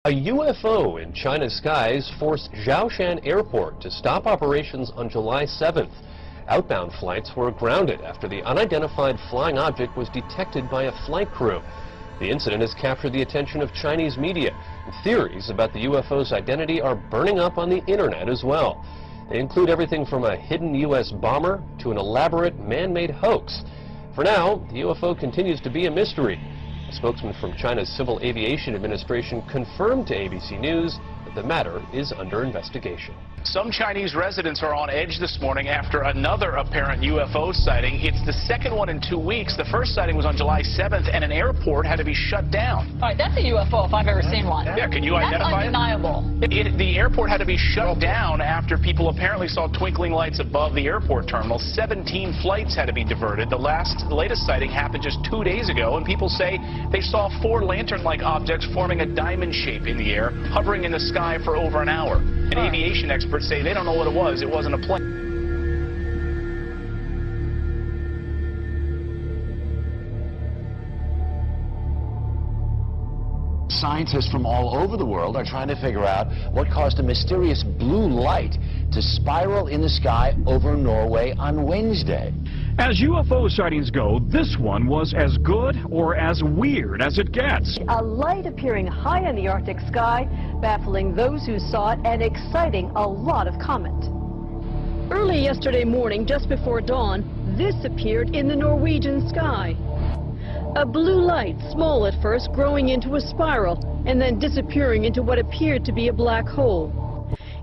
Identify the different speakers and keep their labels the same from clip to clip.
Speaker 1: A UFO in China's skies forced Zhoushan Airport to stop operations on July 7th. Outbound flights were grounded after the unidentified flying object was detected by a flight crew. The incident has captured the attention of Chinese media. Theories about the UFO's identity are burning up on the internet as well. They include everything from a hidden U.S. bomber to an elaborate man-made hoax. For now, the UFO continues to be a mystery. A spokesman from China's Civil Aviation Administration confirmed to ABC News that the matter is under investigation.
Speaker 2: Some Chinese residents are on edge this morning after another apparent UFO sighting. It's the second one in 2 weeks. The first sighting was on July 7th, and an airport had to be shut down.
Speaker 3: All right, that's a UFO if I've ever seen one.
Speaker 2: Yeah, can you identify it?
Speaker 3: That's undeniable.
Speaker 2: The airport had to be shut down after people apparently saw twinkling lights above the airport terminal. 17 flights had to be diverted. The latest sighting happened just 2 days ago, and people say they saw 4 lantern-like objects forming a diamond shape in the air, hovering in the sky for over an hour. And aviation experts say they don't know what it was. It wasn't a plane.
Speaker 4: Scientists from all over the world are trying to figure out what caused a mysterious blue light to spiral in the sky over Norway on Wednesday.
Speaker 5: As UFO sightings go, this one was as good or as weird as it gets.
Speaker 6: A light appearing high in the Arctic sky, baffling those who saw it and exciting a lot of comment. Early yesterday morning, just before dawn, this appeared in the Norwegian sky. A blue light, small at first, growing into a spiral and then disappearing into what appeared to be a black hole.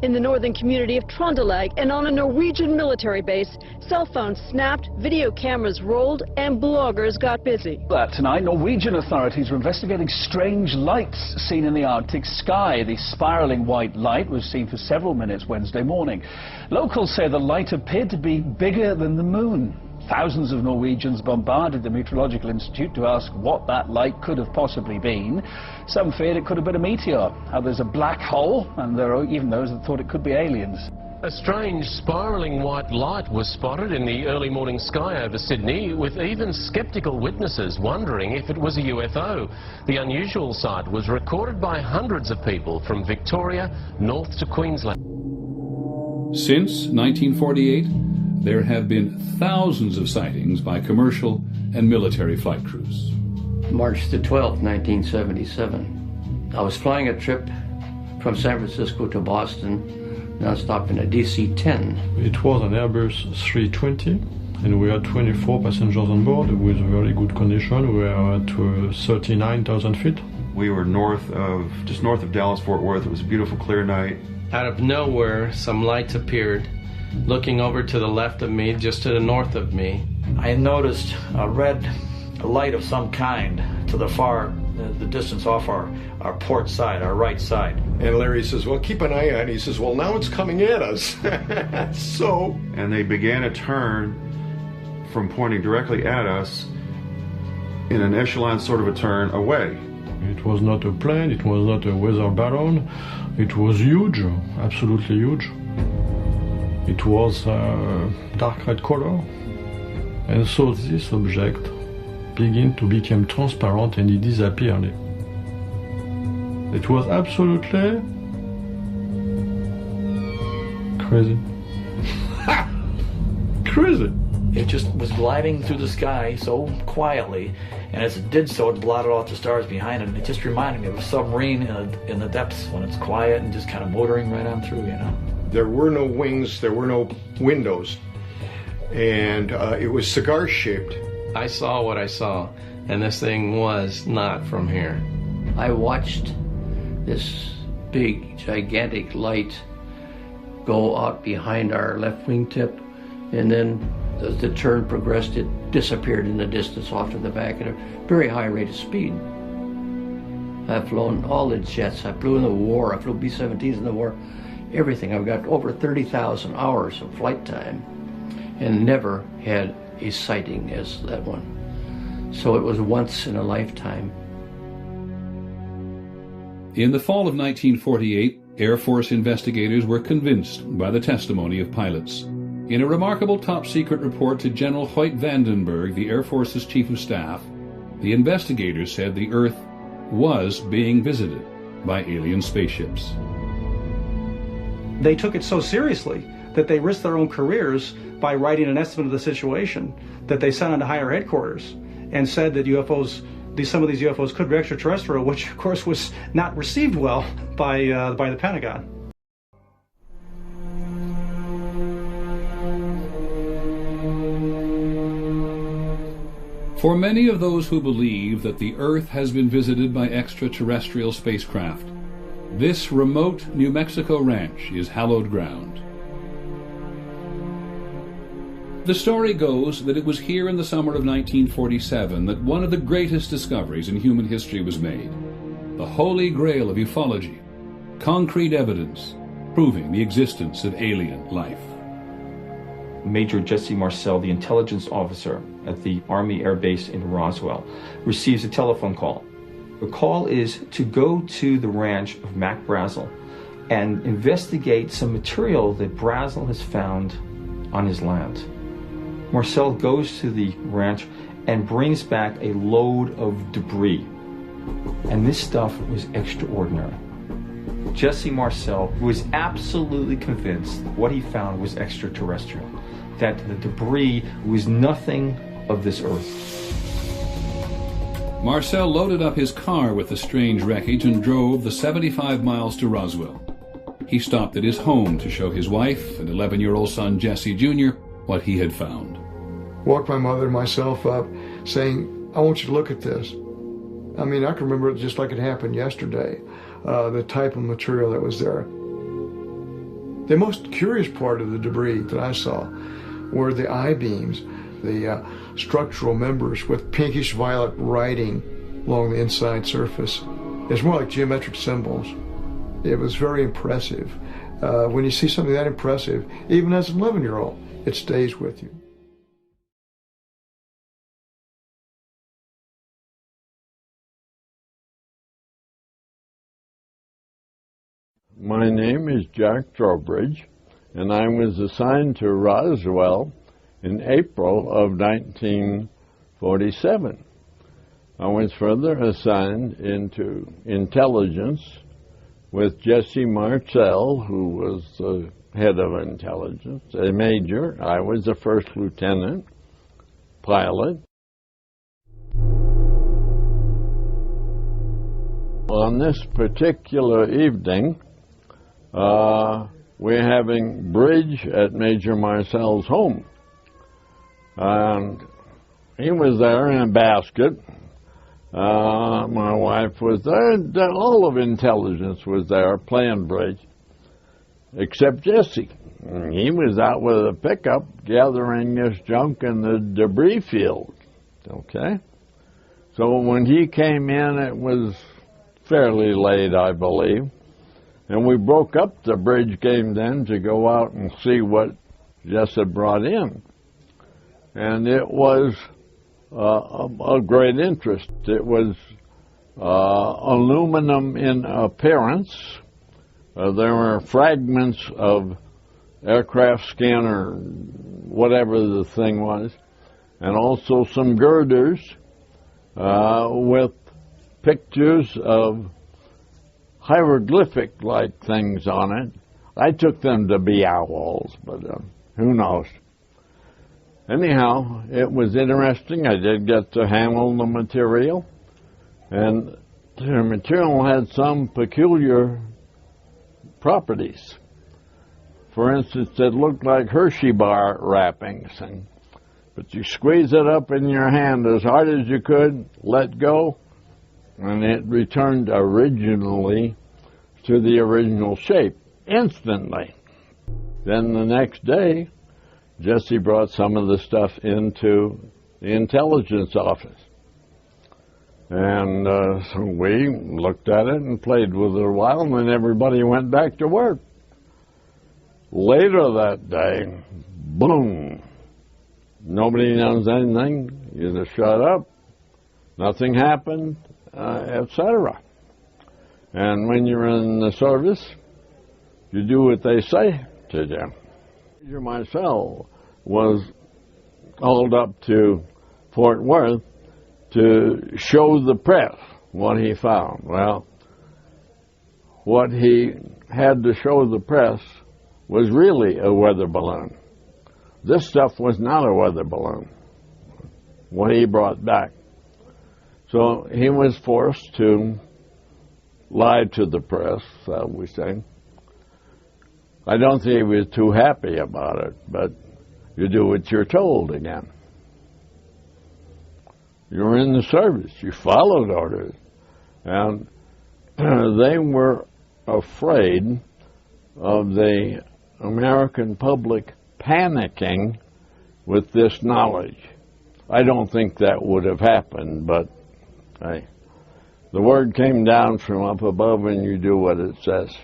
Speaker 6: In the northern community of Trøndelag and on a Norwegian military base, cell phones snapped, video cameras rolled, and bloggers got busy.
Speaker 5: Tonight, Norwegian authorities are investigating strange lights seen in the Arctic sky. The spiraling white light was seen for several minutes Wednesday morning. Locals say the light appeared to be bigger than the moon. Thousands of Norwegians bombarded the Meteorological Institute to ask what that light could have possibly been. Some feared it could have been a meteor, others a black hole, and there are even those that thought it could be aliens.
Speaker 1: A strange spiraling white light was spotted in the early morning sky over Sydney, with even skeptical witnesses wondering if it was a UFO. The unusual sight was recorded by hundreds of people from Victoria north to Queensland.
Speaker 7: Since 1948, there have been thousands of sightings by commercial and military flight crews.
Speaker 8: March the 12th, 1977. I was flying a trip from San Francisco to Boston, non-stop in a DC-10.
Speaker 9: It was an Airbus 320, and we had 24 passengers on board with very good condition. We were at 39,000 feet.
Speaker 10: We were just north of Dallas-Fort Worth. It was a beautiful, clear night.
Speaker 11: Out of nowhere, some lights appeared. Looking over to the left of me, just to the north of me,
Speaker 12: I noticed a red light of some kind to the far, the distance off our port side, our right side.
Speaker 13: And Larry says, well, keep an eye on it. He says, well, now it's coming at us.
Speaker 10: And they began a turn from pointing directly at us in an echelon sort of a turn away.
Speaker 9: It was not a plane, it was not a weather balloon. It was huge, absolutely huge. It was dark red color, and so this object began to become transparent and it disappeared. It was absolutely crazy. Crazy.
Speaker 12: It just was gliding through the sky so quietly, and as it did so, it blotted out the stars behind it. And it just reminded me of a submarine in the depths when it's quiet and just kind of motoring right on through, you know.
Speaker 13: There were no wings, there were no windows, and it was cigar-shaped.
Speaker 11: I saw what I saw, and this thing was not from here.
Speaker 8: I watched this big, gigantic light go out behind our left wingtip and then As the turn progressed, it disappeared in the distance off to the back at a very high rate of speed. I've flown all the jets. I flew in the war. I flew B-17s in the war. Everything. I've got over 30,000 hours of flight time and never had a sighting as that one. So it was once in a lifetime.
Speaker 7: In the fall of 1948, Air Force investigators were convinced by the testimony of pilots. In a remarkable top-secret report to General Hoyt Vandenberg, the Air Force's Chief of Staff, the investigators said the Earth was being visited by alien spaceships.
Speaker 14: They took it so seriously that they risked their own careers by writing an estimate of the situation that they sent on to higher headquarters and said that UFOs, some of these UFOs could be extraterrestrial, which of course was not received well by the Pentagon.
Speaker 7: For many of those who believe that the Earth has been visited by extraterrestrial spacecraft, this remote New Mexico ranch is hallowed ground. The story goes that it was here in the summer of 1947 that one of the greatest discoveries in human history was made. The holy grail of ufology, concrete evidence proving the existence of alien life.
Speaker 15: Major Jesse Marcel, the intelligence officer at the Army Air Base in Roswell, receives a telephone call. The call is to go to the ranch of Mac Brazel and investigate some material that Brazel has found on his land. Marcel goes to the ranch and brings back a load of debris. And this stuff was extraordinary. Jesse Marcel was absolutely convinced what he found was extraterrestrial, that the debris was nothing of this Earth.
Speaker 7: Marcel loaded up his car with the strange wreckage and drove the 75 miles to Roswell. He stopped at his home to show his wife and 11-year-old son Jesse Jr. what he had found.
Speaker 13: Woke my mother and myself up saying, I want you to look at this. I mean, I can remember it just like it happened yesterday, the type of material that was there. The most curious part of the debris that I saw were the I-beams, the structural members with pinkish violet writing along the inside surface. It's more like geometric symbols. It was very impressive. When you see something that impressive, even as an 11-year-old, it stays with you.
Speaker 16: My name is Jack Trowbridge, and I was assigned to Roswell in April of 1947. I was further assigned into intelligence with Jesse Marcel, who was the head of intelligence, a major. I was a first lieutenant pilot. On this particular evening, we're having bridge at Major Marcel's home. And he was there in a basket. My wife was there. All of intelligence was there playing bridge, except Jesse. He was out with a pickup gathering this junk in the debris field. Okay? So when he came in, it was fairly late, I believe. And we broke up the bridge game then to go out and see what Jess had brought in. And it was a great interest. It was aluminum in appearance. There were fragments of aircraft skin or whatever the thing was, and also some girders with pictures of hieroglyphic-like things on it. I took them to be owls, but who knows. Anyhow, it was interesting. I did get to handle the material, and the material had some peculiar properties. For instance, it looked like Hershey bar wrappings, but you squeeze it up in your hand as hard as you could, let go, and it returned originally to the original shape instantly. Then the next day, Jesse brought some of the stuff into the intelligence office. And so we looked at it and played with it a while, and then everybody went back to work. Later that day, boom, nobody knows anything, you just shut up, nothing happened, etc. And when you're in the service, you do what they say to do. Major Marcel was hauled up to Fort Worth to show the press what he found. Well, what he had to show the press was really a weather balloon. This stuff was not a weather balloon, what he brought back. So he was forced to lie to the press, shall we say. I don't think he was too happy about it, but you do what you're told again. You're in the service. You followed orders. And they were afraid of the American public panicking with this knowledge. I don't think that would have happened, but hey, the word came down from up above and you do what it says.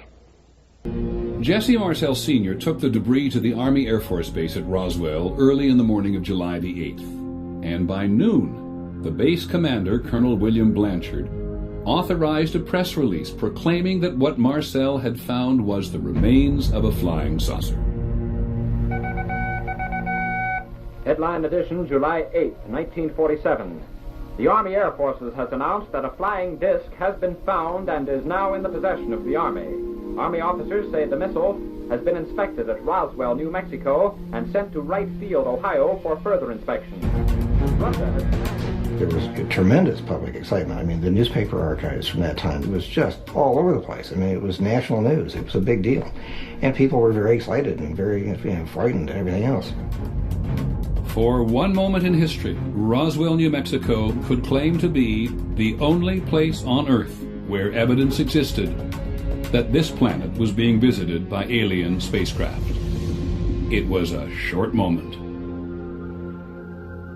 Speaker 7: Jesse Marcel Sr. took the debris to the Army Air Force Base at Roswell early in the morning of July the 8th. And by noon, the base commander, Colonel William Blanchard, authorized a press release proclaiming that what Marcel had found was the remains of a flying saucer.
Speaker 17: Headline edition, July 8, 1947. The Army Air Forces has announced that a flying disc has been found and is now in the possession of the Army. Army officers say the missile has been inspected at Roswell, New Mexico, and sent to Wright Field, Ohio, for further inspection.
Speaker 18: There was tremendous public excitement. I mean, the newspaper archives from that time, it was just all over the place. I mean, it was national news. It was a big deal. And people were very excited and very frightened and everything else.
Speaker 7: For one moment in history, Roswell, New Mexico could claim to be the only place on Earth where evidence existed that this planet was being visited by alien spacecraft. It was a short moment.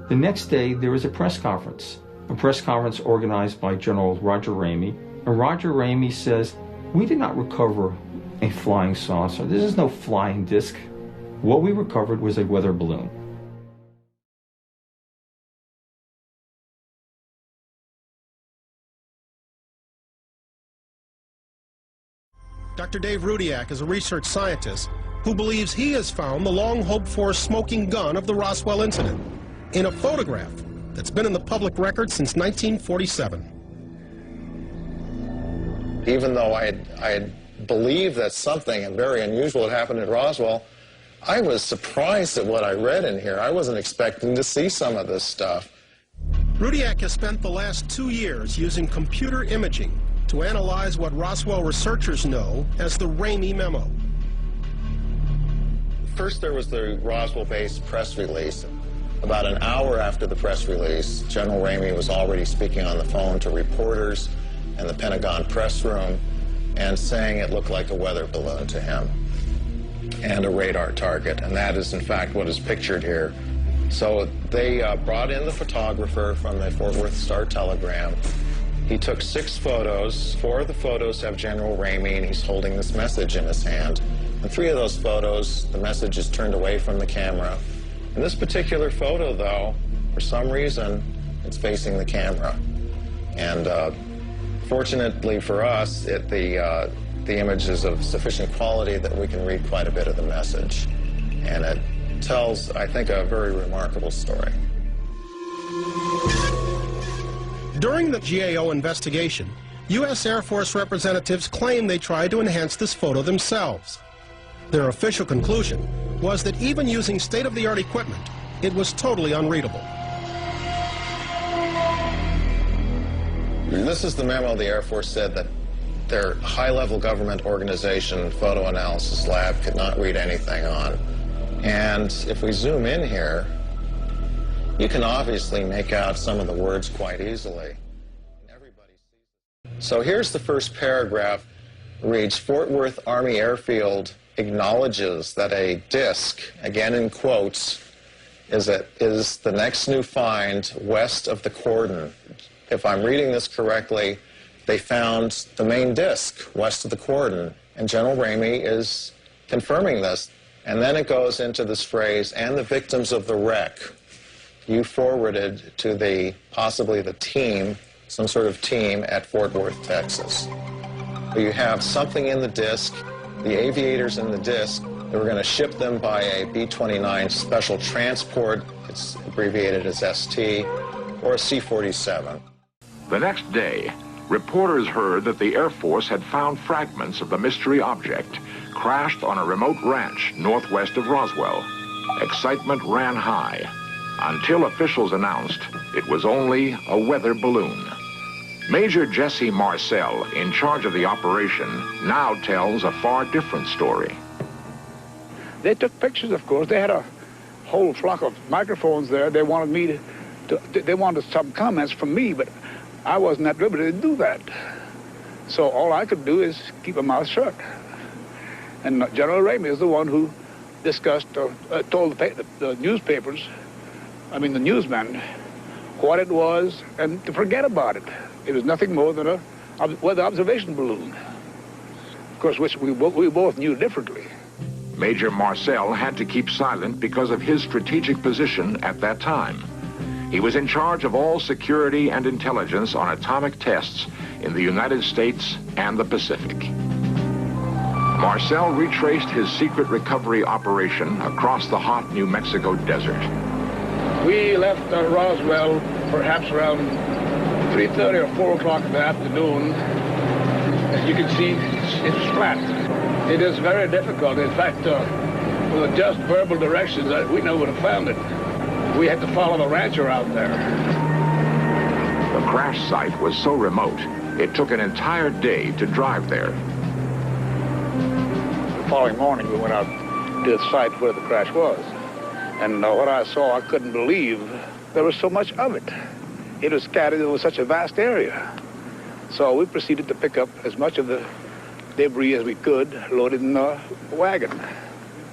Speaker 15: The next day, there was a press conference organized by General Roger Ramey. And Roger Ramey says, "We did not recover a flying saucer. This is no flying disc. What we recovered was a weather balloon."
Speaker 19: Dr. Dave Rudiak is a research scientist who believes he has found the long-hoped-for smoking gun of the Roswell incident in a photograph that's been in the public record since 1947.
Speaker 20: Even though I had believed that something very unusual had happened at Roswell, I was surprised at what I read in here. I wasn't expecting to see some of this stuff.
Speaker 19: Rudiak has spent the last 2 years using computer imaging to analyze what Roswell researchers know as the Ramey memo.
Speaker 20: First, there was the Roswell-based press release. About an hour after the press release, General Ramey was already speaking on the phone to reporters in the Pentagon press room and saying it looked like a weather balloon to him and a radar target, and that is in fact what is pictured here. So they brought in the photographer from the Fort Worth Star-Telegram. He took 6 photos. 4 of the photos have General Ramey, and he's holding this message in his hand. In 3 of those photos, the message is turned away from the camera. In this particular photo, though, for some reason, it's facing the camera. And fortunately for us, the image is of sufficient quality that we can read quite a bit of the message. And it tells, I think, a very remarkable story.
Speaker 19: During the GAO investigation, U.S. Air Force representatives claim they tried to enhance this photo themselves. Their official conclusion was that even using state-of-the-art equipment, it was totally unreadable.
Speaker 20: This is the memo the Air Force said that their high-level government organization, photo analysis lab, could not read anything on. And if we zoom in here, you can obviously make out some of the words quite easily. So here's the first paragraph. It reads, Fort Worth Army Airfield acknowledges that a disk, again in quotes, is the next new find west of the cordon. If I'm reading this correctly, they found the main disk west of the cordon, and General Ramey is confirming this. And then it goes into this phrase, and the victims of the wreck. You forwarded to possibly the team, some sort of team at Fort Worth, Texas. So you have something in the disk, the aviators in the disk. They were going to ship them by a B-29 special transport, it's abbreviated as ST, or a C-47.
Speaker 21: The next day, reporters heard that the Air Force had found fragments of the mystery object crashed on a remote ranch northwest of Roswell. Excitement ran high until officials announced it was only a weather balloon. Major Jesse Marcel, in charge of the operation, now tells a far different story.
Speaker 22: They took pictures, of course. They had a whole flock of microphones there. They wanted me they wanted some comments from me, but I wasn't at liberty to do that. So all I could do is keep my mouth shut. And General Ramey is the one who discussed, told the newspapers, I mean the newsmen, what it was and to forget about it. It was nothing more than a weather observation balloon. Of course, which we both knew differently.
Speaker 21: Major Marcel had to keep silent because of his strategic position at that time. He was in charge of all security and intelligence on atomic tests in the United States and the Pacific. Marcel retraced his secret recovery operation across the hot New Mexico desert.
Speaker 22: We left Roswell perhaps around 3:30 or 4 o'clock in the afternoon. As you can see, it's flat. It is very difficult. In fact, with just verbal directions, we never would have found it. We had to follow the rancher out there.
Speaker 21: The crash site was so remote, it took an entire day to drive there.
Speaker 22: The following morning, we went out to the site where the crash was. And what I saw, I couldn't believe there was so much of it. It was scattered over such a vast area. So we proceeded to pick up as much of the debris as we could, loaded in a wagon.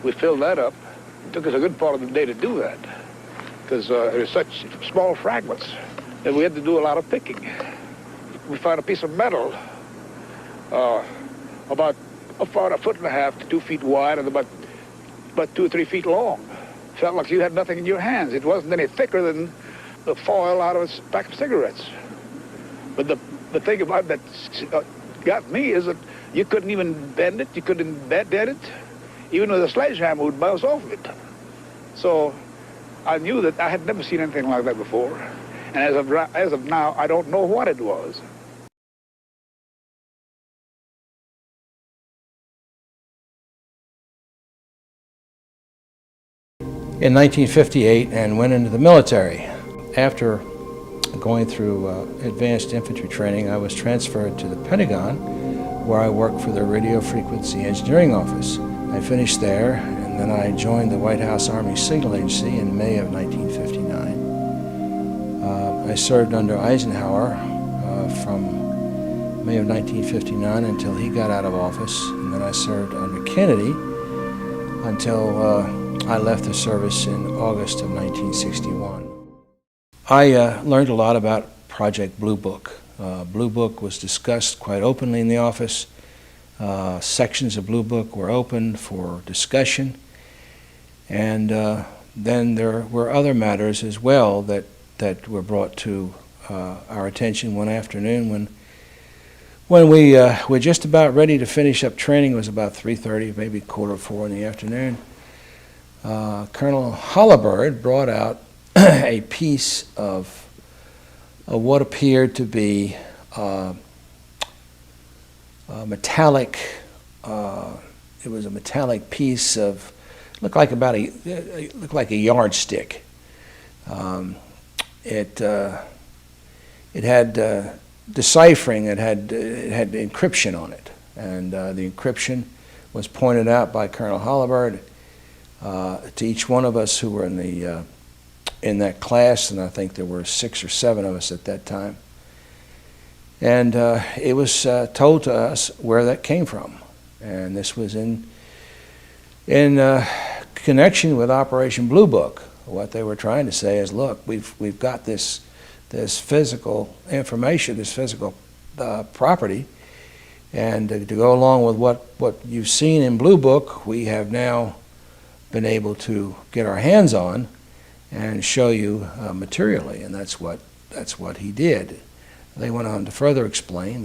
Speaker 22: We filled that up. It took us a good part of the day to do that, because it was such small fragments that we had to do a lot of picking. We found a piece of metal about a 1.5 to 2 feet wide and about 2 or 3 feet long. Felt like you had nothing in your hands. It wasn't any thicker than the foil out of a pack of cigarettes. But the thing about that got me is that you couldn't even bend it, you couldn't dead it. Even with a sledgehammer would bounce off of it. So I knew that I had never seen anything like that before. And as of now, I don't know what it was.
Speaker 23: In 1958 and went into the military. After going through advanced infantry training, I was transferred to the Pentagon, where I worked for the Radio Frequency Engineering Office. I finished there, and then I joined the White House Army Signal Agency in May of 1959. I served under Eisenhower from May of 1959 until he got out of office, and then I served under Kennedy until I left the service in August of 1961. I learned a lot about Project Blue Book. Blue Book was discussed quite openly in the office. Sections of Blue Book were opened for discussion. And then there were other matters as well that were brought to our attention one afternoon when we were just about ready to finish up training. It was about 3:30, maybe 3:45 in the afternoon. Colonel Hollibird brought out a piece of what appeared to be metallic. It was a metallic piece of looked like a yardstick. It had deciphering. It had encryption on it, and the encryption was pointed out by Colonel Hollibird to each one of us who were in that class, and I think there were 6 or 7 of us at that time. And it was told to us where that came from, and this was in in connection with Operation Blue Book. What they were trying to say is, look, we've got this physical information, this physical property, and to go along with what you've seen in Blue Book, we have now been able to get our hands on and show you materially, and that's what he did. They went on to further explain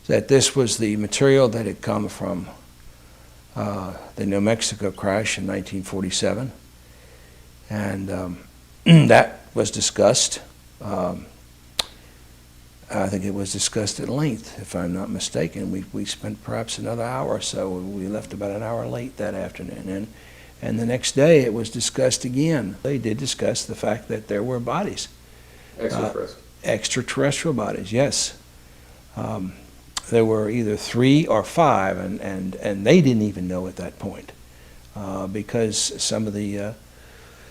Speaker 23: that this was the material that had come from the New Mexico crash in 1947, and that was discussed. I think it was discussed at length, if I'm not mistaken. We spent perhaps another hour or so. We left about an hour late that afternoon, and the next day it was discussed again. They did discuss the fact that there were bodies.
Speaker 1: Extraterrestrial.
Speaker 23: Extraterrestrial bodies, yes. There were either 3 or 5, and they didn't even know at that point, because some of the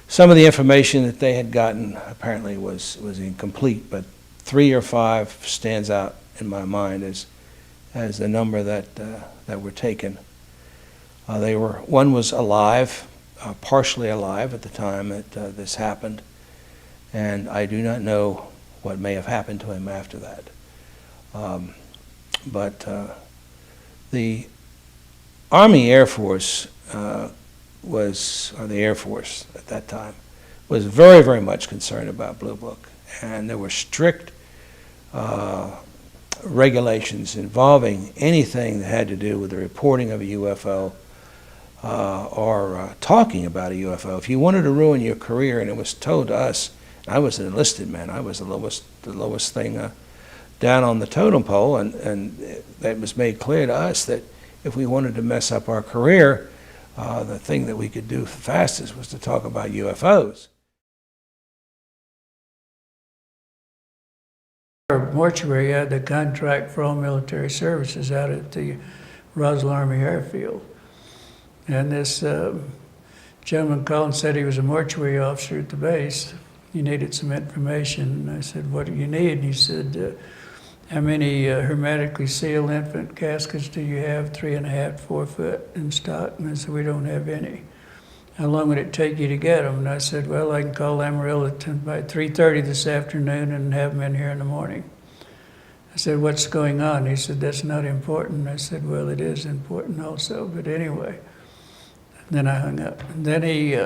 Speaker 23: information that they had gotten apparently was incomplete. But 3 or 5 stands out in my mind as the number that were taken. One was alive, partially alive at the time that this happened, and I do not know what may have happened to him after that. But the Army Air Force or the Air Force at that time, was very, very much concerned about Blue Book, and there were strict regulations involving anything that had to do with the reporting of a UFO or talking about a UFO. If you wanted to ruin your career, and it was told to us, I was an enlisted man, I was the lowest thing down on the totem pole, and that was made clear to us that if we wanted to mess up our career, the thing that we could do fastest was to talk about UFOs.
Speaker 2: Our mortuary had the contract for all military services out at the Roswell Army Airfield. And this gentleman called and said he was a mortuary officer at the base. He needed some information. And I said, what do you need? And he said, how many hermetically sealed infant caskets do you have, 3.5, 4 foot in stock? And I said, we don't have any. How long would it take you to get them? And I said, well, I can call Amarillo by 3:30 this afternoon and have them in here in the morning. I said, what's going on? He said, that's not important. I said, well, it is important also, but anyway. And then I hung up. And then he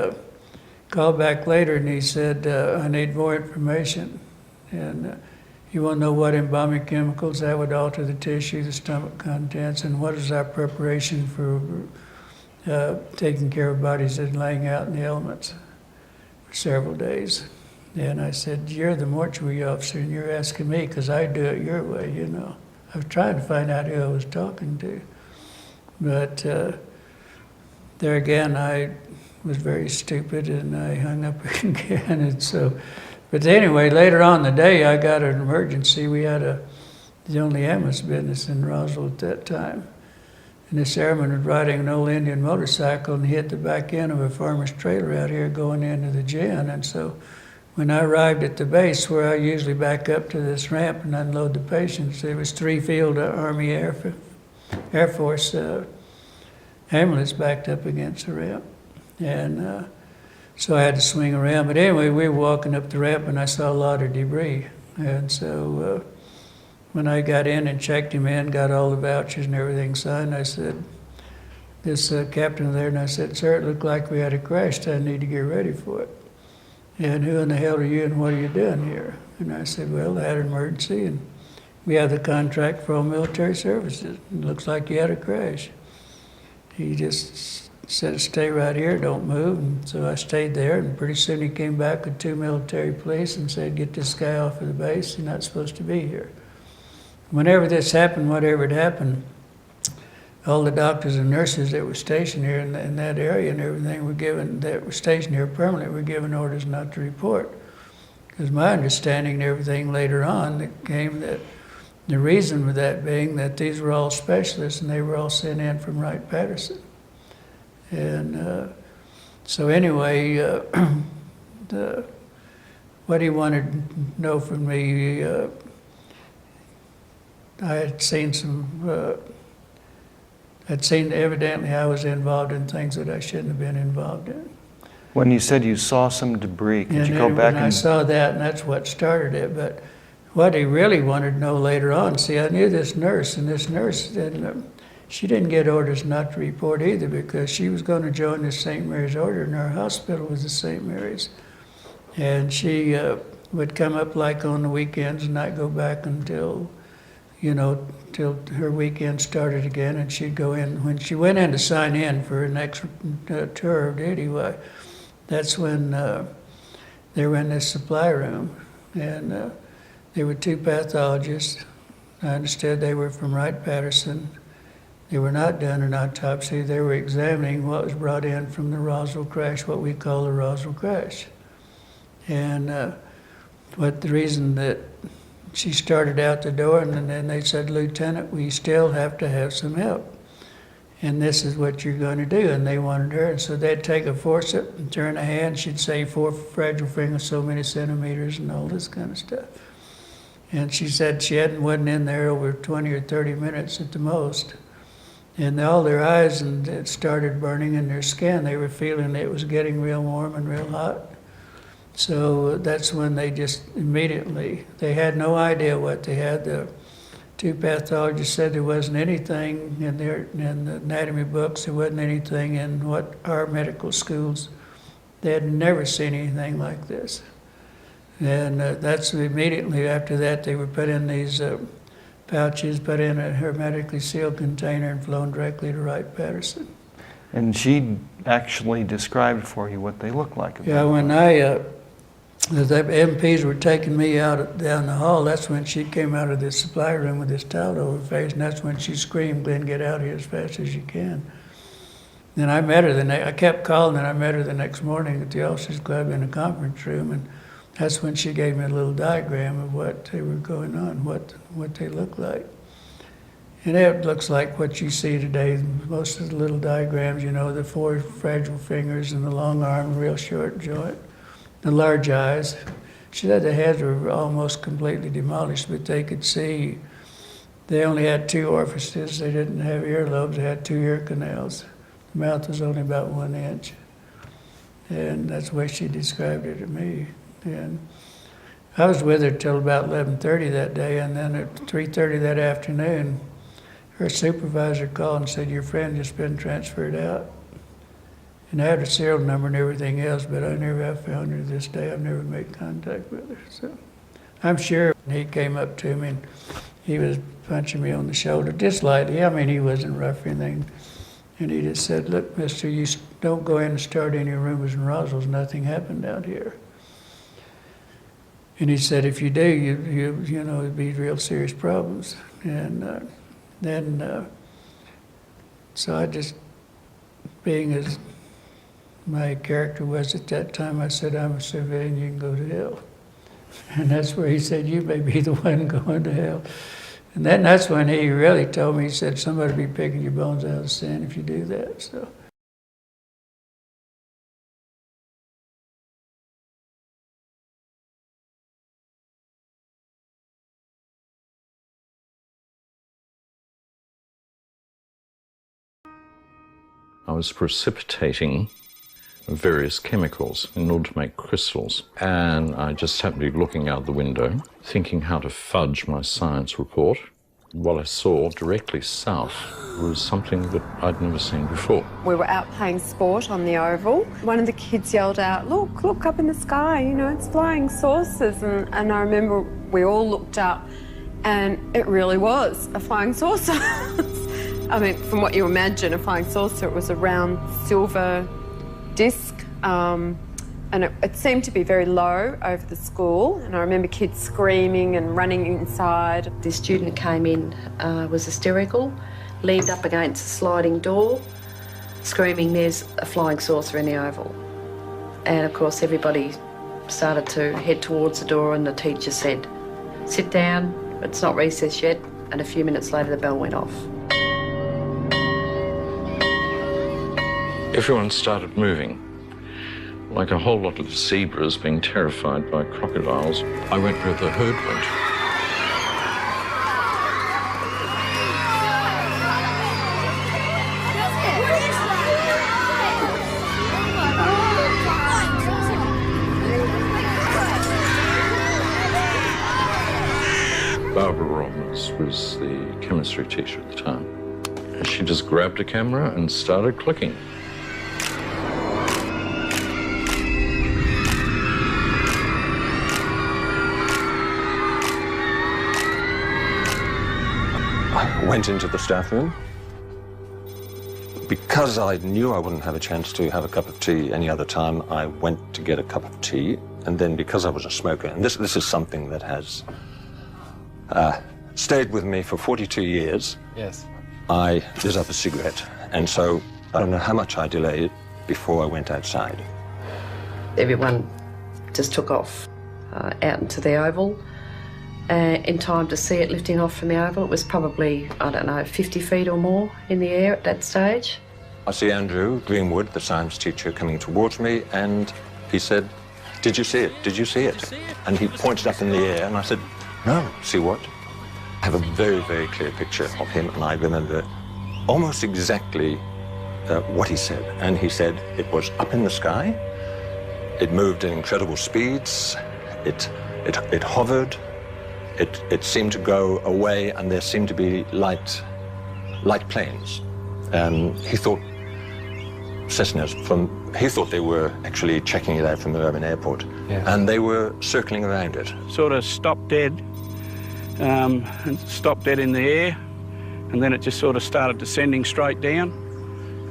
Speaker 2: called back later and he said, I need more information. And you want to know what embalming chemicals that would alter the tissue, the stomach contents, and what is our preparation for taking care of bodies that are laying out in the elements for several days. And I said, you're the mortuary officer and you're asking me because I do it your way, you know. I was trying to find out who I was talking to. But there again, I was very stupid and I hung up again. And so, but anyway, later on in the day, I got an emergency. We had the only ambulance business in Roswell at that time. And this airman was riding an old Indian motorcycle and he hit the back end of a farmer's trailer out here going into the gin. And so when I arrived at the base where I usually back up to this ramp and unload the patients, there was 3 field Army Air Force ambulance backed up against the ramp. And so I had to swing around. But anyway, we were walking up the ramp and I saw a lot of debris. And so when I got in and checked him in, got all the vouchers and everything signed, I said, this captain there, and I said, sir, it looked like we had a crash. I need to get ready for it. And who in the hell are you and what are you doing here? And I said, well, I had an emergency and we have the contract for all military services. It looks like you had a crash. He just said, stay right here, don't move. And so I stayed there, and pretty soon he came back with 2 military police and said, get this guy off of the base, he's not supposed to be here. Whenever this happened, whatever had happened, all the doctors and nurses that were stationed here in that area and everything were given, that were stationed here permanently, were given orders not to report. Because my understanding and everything later on that came that the reason for that being that these were all specialists and they were all sent in from Wright-Patterson. And so anyway, what he wanted to know from me, I had seen some I'd seen evidently I was involved in things that I shouldn't have been involved in.
Speaker 3: When you said you saw some debris, could you go
Speaker 2: And
Speaker 3: back
Speaker 2: I
Speaker 3: and...
Speaker 2: saw that, and that's what started it. But what he really wanted to know later on, see, I knew this nurse, and this nurse didn't, she didn't get orders not to report either, because she was going to join the St. Mary's Order, and our hospital was the St. Mary's. And she would come up like on the weekends and not go back until, you know, till her weekend started again, and she'd go in. When she went in to sign in for her next tour of duty, that's when they were in this supply room, and there were two pathologists. I understood they were from Wright-Patterson. They were not done an autopsy. They were examining what was brought in from the Roswell crash, what we call the Roswell crash. And but the reason that she started out the door, and then they said, "Lieutenant, we still have to have some help. And this is what you're going to do." And they wanted her. And so they'd take a forceps and turn a hand. She'd say 4 fragile fingers, so many centimeters, and all this kind of stuff. And she said she wasn't in there over 20 or 30 minutes at the most. And all their eyes, and it started burning in their skin. They were feeling it was getting real warm and real hot. So that's when they just immediately, they had no idea what they had. The two pathologists said there wasn't anything in the anatomy books, there wasn't anything in what our medical schools, they had never seen anything like this. And that's immediately after that they were put in these pouches, put in a hermetically sealed container, and flown directly to Wright-Patterson.
Speaker 3: And she actually described for you what they looked like.
Speaker 2: Yeah, when the MPs were taking me out down the hall, that's when she came out of the supply room with this towel over her face, and that's when she screamed, "Glenn, get out of here as fast as you can." Then I met her I kept calling, and I met her the next morning at the officers club in a conference room, and that's when she gave me a little diagram of what they were going on, what they looked like. And it looks like what you see today, most of the little diagrams, you know, the 4 fragile fingers and the long arm, real short joint, the large eyes. She said the heads were almost completely demolished, but they could see. They only had 2 orifices. They didn't have earlobes. They had 2 ear canals. The mouth was only about 1 inch. And that's the way she described it to me. And I was with her till about 11:30 that day, and then at 3:30 that afternoon, her supervisor called and said, "Your friend just been transferred out." And I had her serial number and everything else, but I never have found her to this day. I've never made contact with her. So I'm sure he came up to me and he was punching me on the shoulder, just lightly. I mean, he wasn't rough or anything. And he just said, "Look, mister, you don't go in and start any rumors in Roswell's. Nothing happened out here." And he said, "If you do, you know, it'd be real serious problems." And so I just, being as my character was at that time, I said, "I'm a civilian, you can go to hell." And that's where he said, "You may be the one going to hell." And then that's when he really told me, he said, "Somebody will be picking your bones out of the sand if you do that." So.
Speaker 4: I was precipitating various chemicals in order to make crystals, and I just happened to be looking out the window, thinking how to fudge my science report. What I saw directly south was something that I'd never seen before.
Speaker 6: We were out playing sport on the oval. One of the kids yelled out, look up in the sky, you know, it's flying saucers." And I remember we all looked up, and it really was a flying saucer. I mean, from what you imagine, a flying saucer, it was a round silver disc, and it seemed to be very low over the school. And I remember kids screaming and running inside.
Speaker 24: The student came in, was hysterical, leaned up against a sliding door, screaming, "There's a flying saucer in the oval." And of course, everybody started to head towards the door, and the teacher said, "Sit down, it's not recess yet." And a few minutes later, the bell went off.
Speaker 4: Everyone started moving, like a whole lot of zebras being terrified by crocodiles. I went where the herd went. Barbara Robbins was the chemistry teacher at the time. And she just grabbed a camera and started clicking.
Speaker 5: I went into the staff room. Because I knew I wouldn't have a chance to have a cup of tea any other time, I went to get a cup of tea. And then because I was a smoker, and this is something that has stayed with me for 42 years,
Speaker 11: Yes.
Speaker 5: I lit up a cigarette. And so I don't know how much I delayed before I went outside.
Speaker 24: Everyone just took off out into the oval. In time to see it lifting off from the oval. It was probably, I don't know, 50 feet or more in the air at that stage.
Speaker 5: I see Andrew Greenwood, the science teacher, coming towards me, and he said, "Did you see it? Did you see it?" And he pointed up in the air, and I said, "No, see what?" I have a very, very clear picture of him, and I remember almost exactly what he said. And he said it was up in the sky, it moved at incredible speeds, it hovered, it seemed to go away, and there seemed to be light planes. He thought Cessnas he thought they were actually checking it out from the urban airport.
Speaker 11: Yeah.
Speaker 5: And they were circling around it.
Speaker 14: Sort of stopped dead, and stopped dead in the air, and then it just sort of started descending straight down.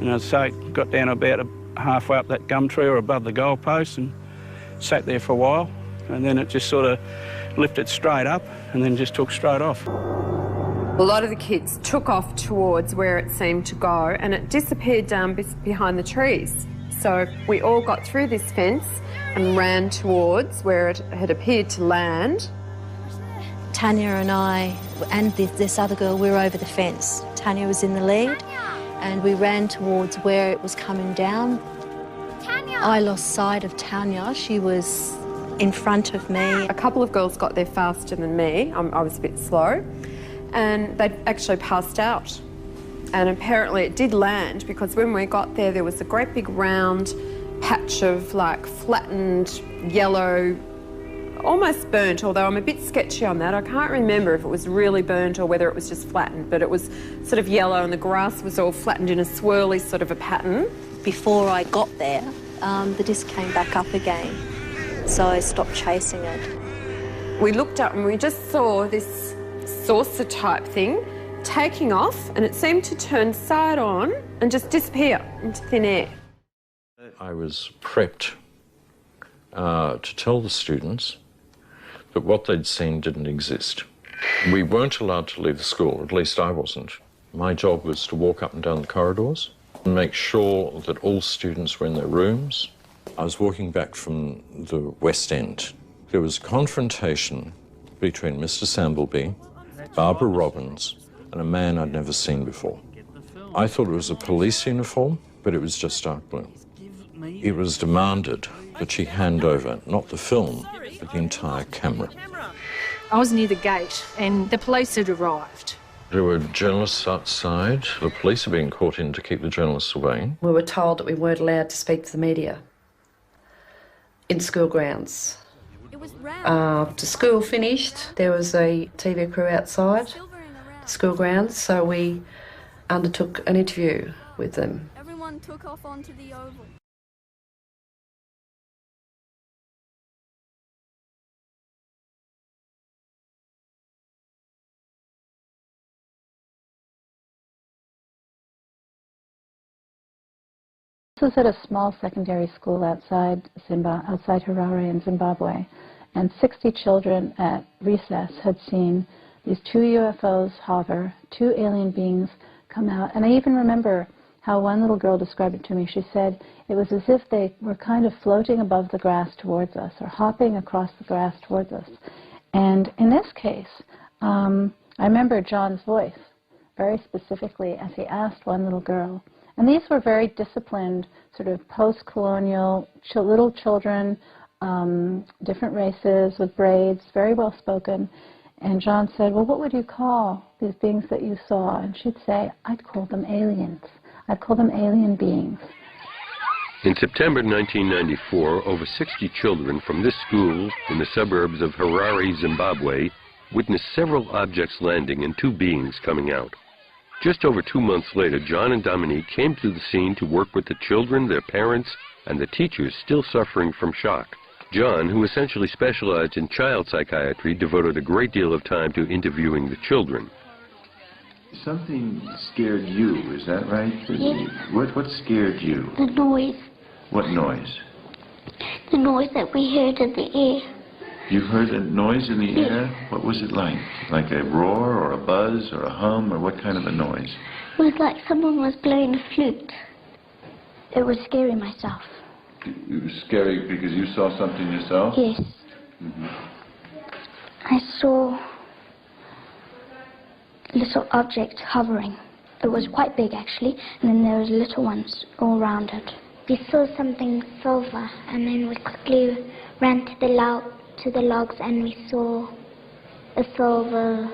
Speaker 14: And I'd say it got down about halfway up that gum tree or above the goalpost and sat there for a while, and then it just sort of lifted straight up and then just took straight off.
Speaker 6: A lot of the kids took off towards where it seemed to go, and it disappeared down behind the trees. So we all got through this fence and ran towards where it had appeared to land.
Speaker 9: Tanya and I and this other girl, we were over the fence. Tanya was in the lead, and we ran towards where it was coming down. Tanya! I lost sight of Tanya. She was in front of me.
Speaker 6: A couple of girls got there faster than me. I was a bit slow. And they actually passed out. And apparently it did land, because when we got there, there was a great big round patch of like flattened yellow, almost burnt, although I'm a bit sketchy on that. I can't remember if it was really burnt or whether it was just flattened, but it was sort of yellow and the grass was all flattened in a swirly sort of a pattern.
Speaker 9: Before I got there, the disc came back up again, so I stopped chasing it.
Speaker 6: We looked up and we just saw this saucer type thing taking off, and it seemed to turn side on and just disappear into thin air.
Speaker 4: I was prepped to tell the students that what they'd seen didn't exist. We weren't allowed to leave the school, at least I wasn't. My job was to walk up and down the corridors and make sure that all students were in their rooms. I was walking back from the West End. There was a confrontation between Mr. Sambleby, Barbara Robbins, and a man I'd never seen before. I thought it was a police uniform, but it was just dark blue. It was demanded that she hand over not the film, but the entire camera.
Speaker 10: I was near the gate and the police had arrived.
Speaker 4: There were journalists outside. The police are being called in to keep the journalists away.
Speaker 24: We were told that we weren't allowed to speak to the media in school grounds. After school finished, there was a TV crew outside the school grounds, so we undertook an interview with them.
Speaker 12: Everyone took off onto the oval.
Speaker 25: This was at a small secondary school outside Harare in Zimbabwe, and 60 children at recess had seen these 2 UFOs hover, 2 alien beings come out. And I even remember how one little girl described it to me. She said it was as if they were kind of floating above the grass towards us, or hopping across the grass towards us. And in this case, I remember John's voice very specifically as he asked one little girl. And these were very disciplined, sort of post-colonial little children, different races with braids, very well spoken. And John said, well, what would you call these beings that you saw? And she'd say, I'd call them aliens. I'd call them alien beings.
Speaker 26: In September 1994, over 60 children from this school in the suburbs of Harare, Zimbabwe, witnessed several objects landing and 2 beings coming out. Just over 2 months later, John and Dominique came to the scene to work with the children, their parents, and the teachers still suffering from shock. John, who essentially specialized in child psychiatry, devoted a great deal of time to interviewing the children.
Speaker 7: Something scared you, is that right?
Speaker 8: Yes.
Speaker 7: What scared you?
Speaker 8: The noise.
Speaker 7: What noise?
Speaker 8: The noise that we heard in the air.
Speaker 7: You heard a noise in the air? What was it like? Like a roar or a buzz or a hum or what kind of a noise?
Speaker 8: It was like someone was blowing a flute. It was scary myself.
Speaker 7: It was scary because you saw something yourself?
Speaker 8: Yes.
Speaker 7: Mm-hmm.
Speaker 8: I saw little objects hovering. It was quite big actually, and then there was little ones all around it. We saw something silver, and then we quickly ran to the logs, and we saw a silver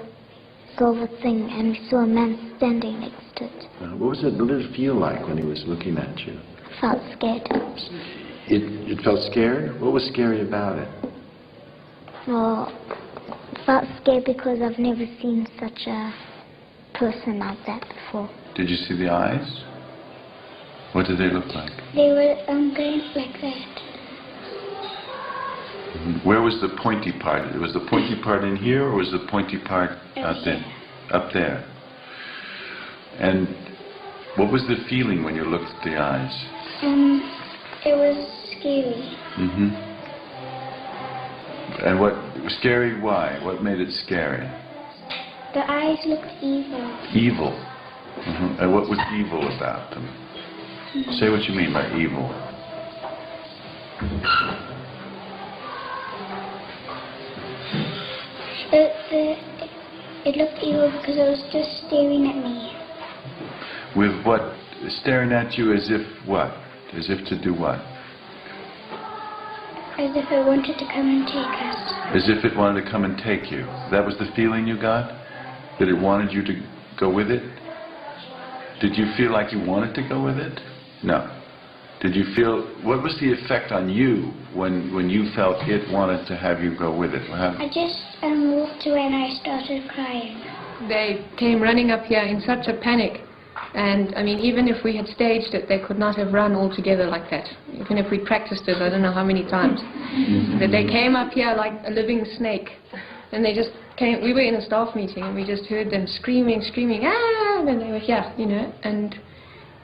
Speaker 8: thing, and we saw a man standing next to it.
Speaker 7: What was it? What did it feel like when he was looking at you?
Speaker 8: I felt scared.
Speaker 7: It felt scared? What was scary about it?
Speaker 8: Well, I felt scared because I've never seen such a person like that before.
Speaker 7: Did you see the eyes? What did they look like?
Speaker 8: They were going like that.
Speaker 7: Where was the pointy part? Was the pointy part in here, or was the pointy part out there? Up there. And what was the feeling when you looked at the eyes?
Speaker 8: It was scary.
Speaker 7: Mm-hmm. And what scary? Why? What made it scary?
Speaker 8: The eyes looked evil.
Speaker 7: Evil. Mm-hmm. And what was evil about them? Say what you mean by evil.
Speaker 8: It looked evil because it was just staring at me.
Speaker 7: With what? Staring at you as if what? As if to do what?
Speaker 8: As if it wanted to come and take us.
Speaker 7: As if it wanted to come and take you. That was the feeling you got? That it wanted you to go with it? Did you feel like you wanted to go with it? No. Did you feel, what was the effect on you when you felt it wanted to have you go with it? What happened?
Speaker 8: I just walked away and I started crying.
Speaker 13: They came running up here in such a panic. And, I mean, even if we had staged it, they could not have run all together like that. Even if we practiced it, I don't know how many times. That they came up here like a living snake. And they just came, we were in a staff meeting and we just heard them screaming, ah, and they were here, you know, and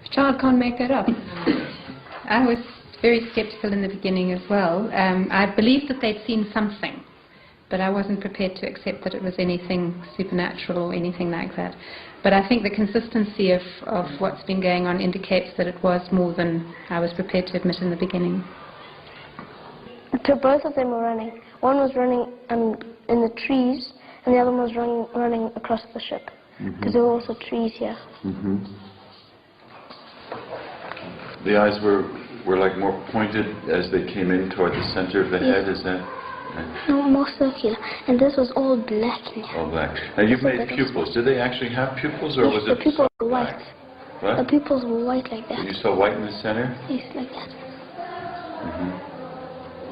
Speaker 13: a child can't make that up.
Speaker 16: I was very skeptical in the beginning as well. I believed that they'd seen something, but I wasn't prepared to accept that it was anything supernatural or anything like that. But I think the consistency of what's been going on indicates that it was more than I was prepared to admit in the beginning.
Speaker 8: So both of them were running. One was running in the trees, and the other one was running across the ship. Because there were also trees here.
Speaker 7: The eyes were like more pointed as they came in toward the center of the head, is that?
Speaker 8: No, more circular. And this was all black in here.
Speaker 7: All black. Now you've made pupils. Did they actually have pupils, or was it
Speaker 8: the pupils were white.
Speaker 7: What?
Speaker 8: The pupils were white like that.
Speaker 7: You saw white in the center?
Speaker 8: Yes, like that.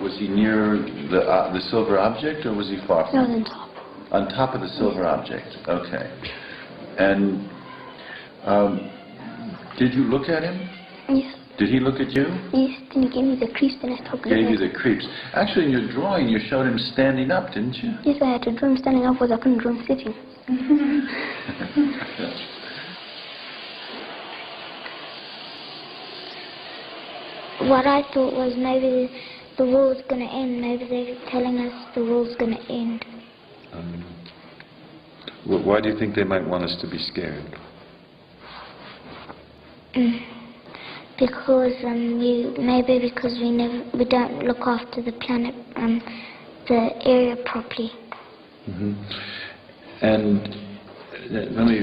Speaker 7: Was he near the silver object, or was he far from it?
Speaker 8: No, on top.
Speaker 7: On top of the silver object. Okay. And did you look at him?
Speaker 8: Yes.
Speaker 7: Did he look at you?
Speaker 8: Yes, then he gave me the creeps, then I spoke.
Speaker 7: Gave you the creeps. Actually, in your drawing, you showed him standing up, didn't you?
Speaker 8: Yes, I had to draw him standing up, because I couldn't draw him sitting. What I thought was maybe the world's going to end. Maybe they're telling us the world's going to end.
Speaker 7: Why do you think they might want us to be scared?
Speaker 8: Because maybe because we don't look after the planet, the area properly.
Speaker 7: And Lily,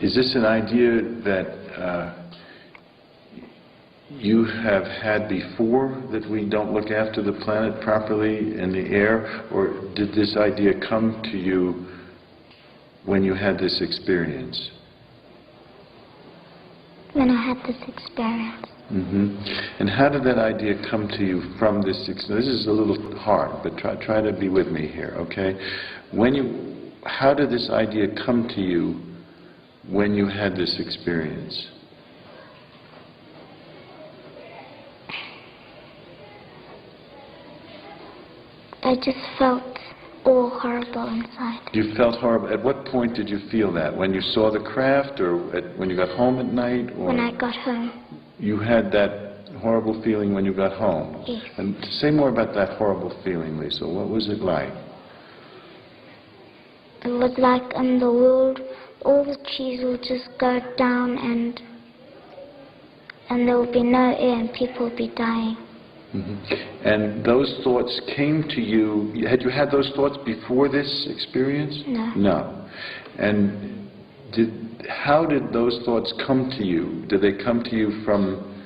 Speaker 7: is this an idea that you have had before, that we don't look after the planet properly in the air, or did this idea come to you when you had this experience?
Speaker 8: When I had this experience.
Speaker 7: And how did that idea come to you from this? This is a little hard, but try to be with me here, okay? How did this idea come to you when you had this experience?
Speaker 8: I just felt all horrible inside.
Speaker 7: You felt horrible. At what point did you feel that? When you saw the craft, or when you got home at night? Or
Speaker 8: when I got home.
Speaker 7: You had that horrible feeling when you got home?
Speaker 8: Yes.
Speaker 7: And say more about that horrible feeling, Lisa. What was it like?
Speaker 8: It was like in the world, all the trees will just go down and there will be no air and people will be dying.
Speaker 7: And those thoughts came to you, had you had those thoughts before this experience?
Speaker 8: No.
Speaker 7: No. And how did those thoughts come to you? Did they come to you from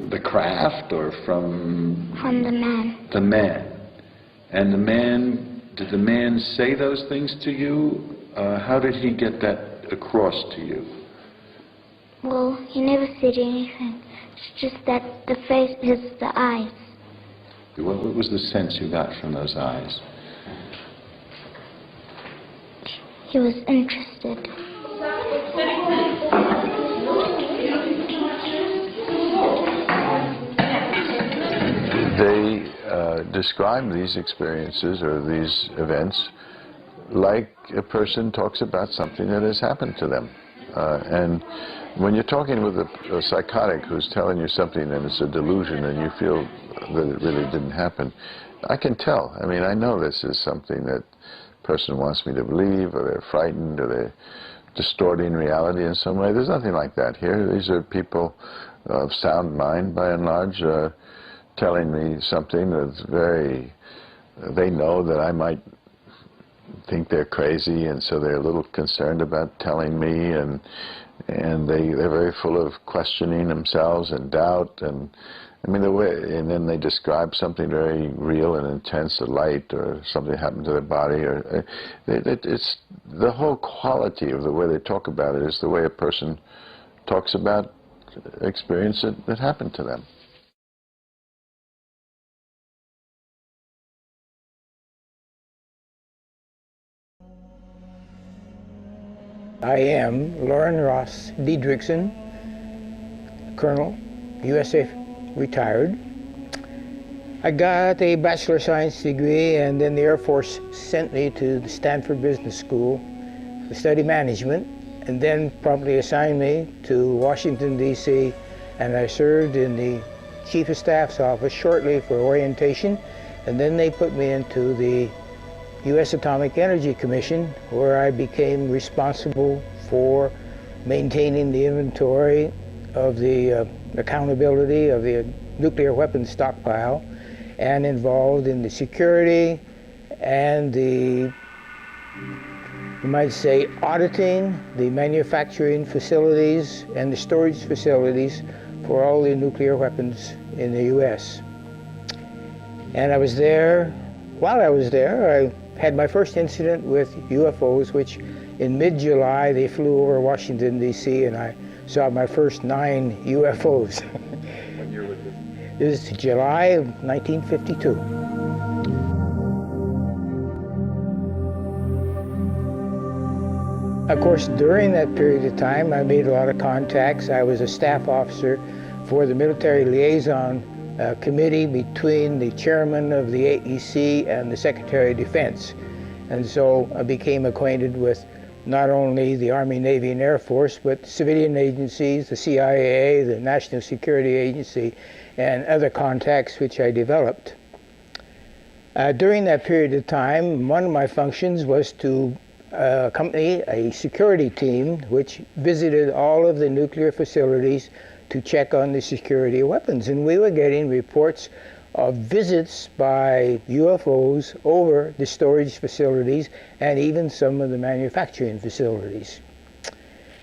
Speaker 7: the craft or from...
Speaker 8: From the man.
Speaker 7: The man. And the man, did the man say those things to you? How did he get that across to you?
Speaker 8: Well, he never said anything. It's just that the face is the eyes.
Speaker 7: What was the sense you got from those eyes?
Speaker 8: He was interested.
Speaker 7: They describe these experiences or these events like a person talks about something that has happened to them. And when you're talking with a psychotic who's telling you something and it's a delusion and you feel that it really didn't happen, I can tell. I mean, I know this is something that person wants me to believe, or they're frightened, or they're distorting reality in some way. There's nothing like that here. These are people of sound mind, by and large, telling me something that's very... They know that I might think they're crazy, and so they're a little concerned about telling me, and they're very full of questioning themselves and doubt, and I mean and then they describe something very real and intense, a light or something happened to their body, or it's the whole quality of the way they talk about it is the way a person talks about experience that happened to them.
Speaker 15: I am Lauren Ross Diedrichsen, Colonel, USA retired. I got a Bachelor of Science degree, and then the Air Force sent me to the Stanford Business School to study management, and then promptly assigned me to Washington, D.C., and I served in the Chief of Staff's office shortly for orientation, and then they put me into the U.S. Atomic Energy Commission, where I became responsible for maintaining the inventory of the accountability of the nuclear weapons stockpile, and involved in the security and the, you might say, auditing the manufacturing facilities and the storage facilities for all the nuclear weapons in the U.S. And I was there, while I was there, I had my first incident with UFOs, which in mid-July they flew over Washington, D.C., and I saw my first 9 UFOs.
Speaker 7: What year was this?
Speaker 15: This is July of 1952. Of course, during that period of time, I made a lot of contacts. I was a staff officer for the military liaison committee between the chairman of the AEC and the Secretary of Defense. And so I became acquainted with not only the Army, Navy, and Air Force, but civilian agencies, the CIA, the National Security Agency, and other contacts which I developed. During that period of time, one of my functions was to accompany a security team which visited all of the nuclear facilities to check on the security of weapons. And we were getting reports of visits by UFOs over the storage facilities and even some of the manufacturing facilities.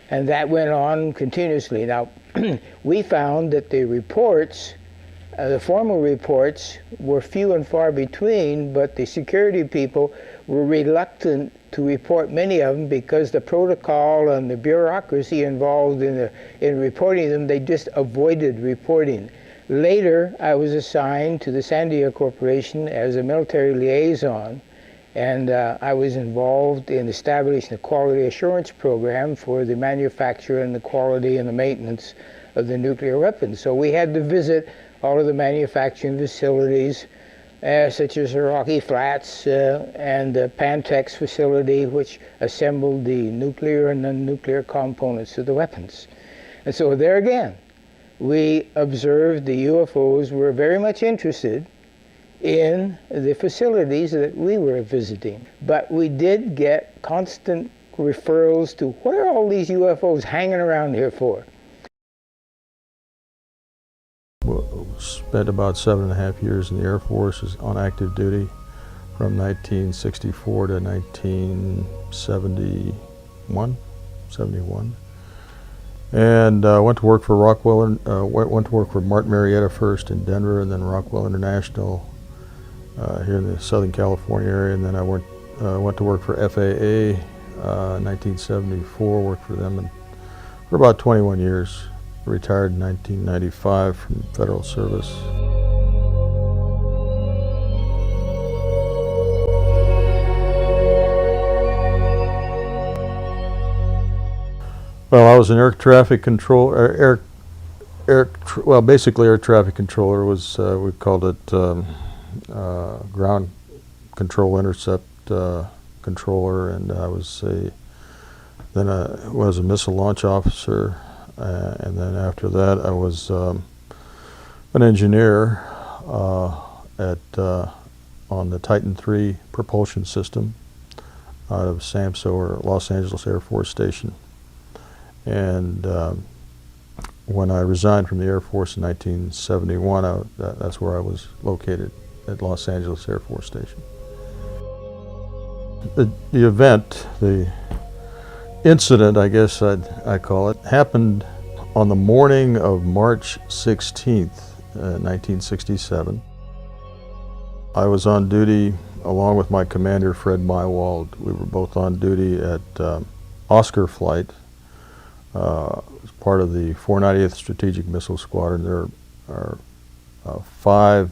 Speaker 15: And that went on continuously. Now, we found that the reports The formal reports were few and far between, but the security people were reluctant to report many of them because the protocol and the bureaucracy involved in reporting them, they just avoided reporting. Later, I was assigned to the Sandia Corporation as a military liaison, and I was involved in establishing a quality assurance program for the manufacture and the quality and the maintenance of the nuclear weapons. So we had to visit all of the manufacturing facilities, such as the Rocky Flats and the Pantex facility, which assembled the nuclear and non-nuclear components of the weapons. And so there again, we observed the UFOs were very much interested in the facilities that we were visiting. But we did get constant referrals to, what are all these UFOs hanging around here for?
Speaker 17: Spent about 7.5 years in the Air Force on active duty from 1964 to 1971, and went to work for Rockwell. Went to work for Martin Marietta first in Denver, and then Rockwell International here in the Southern California area, and then I went to work for FAA 1974. Worked for them for about 21 years. Retired in 1995 from federal service. Well, I was an air traffic controller. Well, basically, air traffic controller was we called it ground control intercept controller, and I was then I was a missile launch officer. And then after that, I was an engineer on the Titan III propulsion system out of SAMSO, or Los Angeles Air Force Station. And when I resigned from the Air Force in 1971, that's where I was located, at Los Angeles Air Force Station. The event, the incident, I guess I call it, happened on the morning of March 16th, 1967. I was on duty along with my commander, Fred Mywald. We were both on duty at Oscar Flight, as part of the 490th Strategic Missile Squadron. There are 5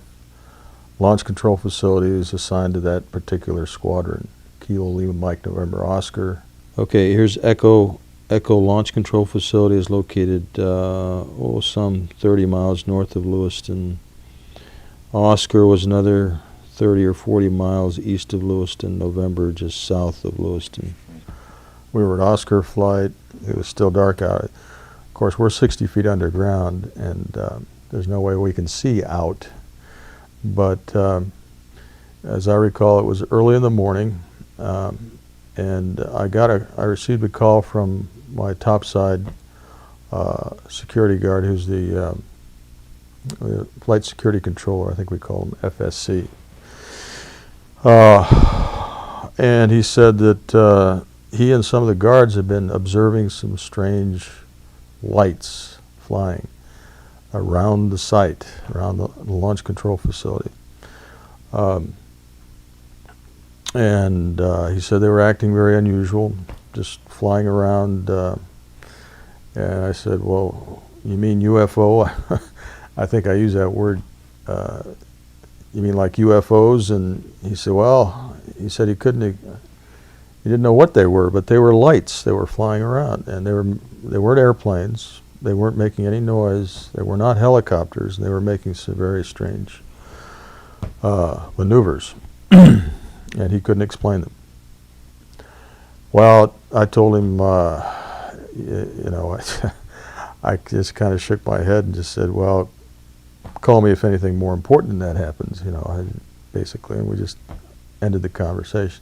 Speaker 17: launch control facilities assigned to that particular squadron. Kilo Lima Mike November Oscar. Okay, here's Echo. Echo Launch Control Facility is located some 30 miles north of Lewiston. Oscar was another 30 or 40 miles east of Lewiston. November just south of Lewiston. We were at Oscar Flight. It was still dark out. Of course, we're 60 feet underground, and there's no way we can see out. But as I recall, it was early in the morning. And I received a call from my topside security guard, who's the flight security controller, I think we call him FSC. And he said that he and some of the guards had been observing some strange lights flying around the site, around the launch control facility. And he said they were acting very unusual, just flying around. And I said, well, you mean UFO? I think I used that word. You mean like UFOs? And he said, well, he said he didn't know what they were, but they were lights. They were flying around, and they weren't airplanes. They weren't making any noise. They were not helicopters. They were making some very strange maneuvers. And he couldn't explain them. Well, I told him, you know, I just kind of shook my head and just said, well, call me if anything more important than that happens, you know, basically, and we just ended the conversation.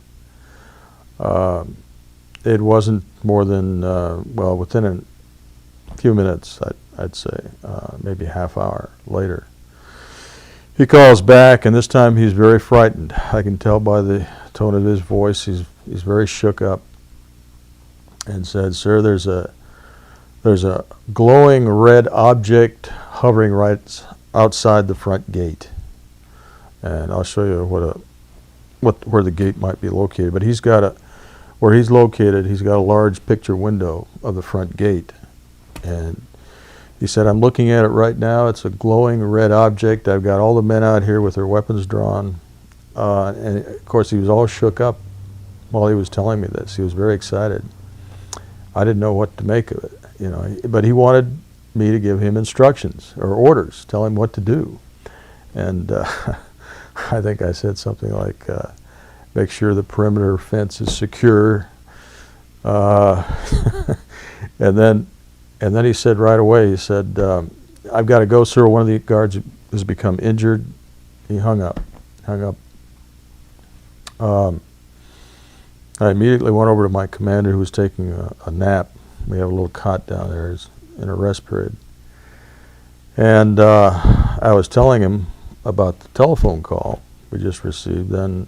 Speaker 17: It wasn't more than, well, within a few minutes, I'd say, maybe a half hour later, he calls back, and this time he's very frightened. I can tell by the tone of his voice. He's very shook up, and said, "Sir, there's a glowing red object hovering right outside the front gate, and I'll show you where the gate might be located. But where he's located, he's got a large picture window of the front gate, and he said, "I'm looking at it right now. It's a glowing red object. I've got all the men out here with their weapons drawn." And of course, he was all shook up while he was telling me this. He was very excited. I didn't know what to make of it, but he wanted me to give him instructions or orders, tell him what to do. And I think I said something like, make sure the perimeter fence is secure. And then he said right away, he said, "I've got to go, sir. One of the guards has become injured." He hung up. I immediately went over to my commander, who was taking a nap. We have a little cot down there in a rest period. And I was telling him about the telephone call we just received. And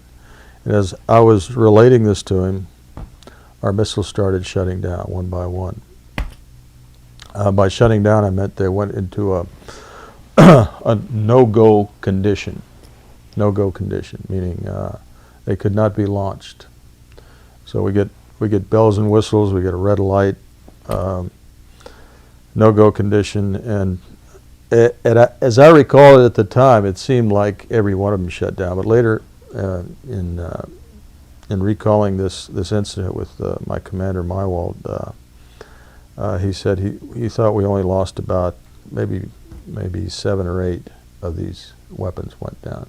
Speaker 17: as I was relating this to him, our missiles started shutting down one by one. By shutting down, I meant they went into a no-go condition. No-go condition, meaning they could not be launched. So we get bells and whistles, we get a red light, no-go condition, and as I recall it at the time, it seemed like every one of them shut down. But later, in recalling this incident with my commander Mywald, he said he thought we only lost about maybe 7 or 8 of these weapons went down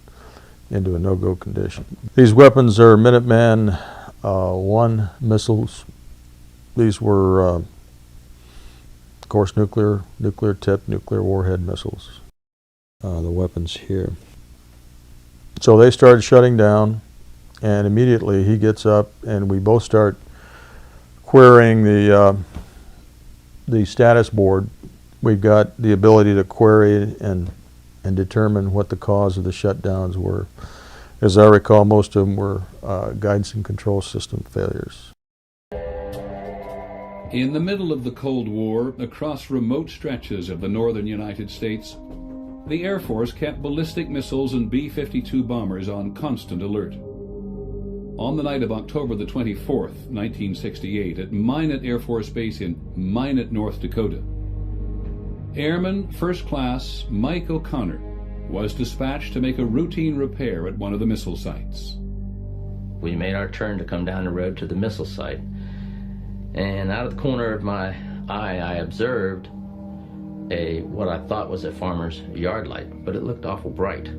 Speaker 17: into a no-go condition. These weapons are Minuteman I missiles. These were, of course, nuclear tipped, nuclear warhead missiles. The weapons here. So they started shutting down, and immediately he gets up, and we both start querying the status board. We've got the ability to query and determine what the cause of the shutdowns were. As I recall, most of them were guidance and control system failures.
Speaker 1: In the middle of the Cold War, across remote stretches of the northern United States, the Air Force kept ballistic missiles and B-52 bombers on constant alert. On the night of October the 24th, 1968, at Minot Air Force Base in Minot, North Dakota, Airman First Class Mike O'Connor was dispatched to make a routine repair at one of the missile sites.
Speaker 18: We made our turn to come down the road to the missile site, and out of the corner of my eye I observed what I thought was a farmer's yard light, but it looked awful bright.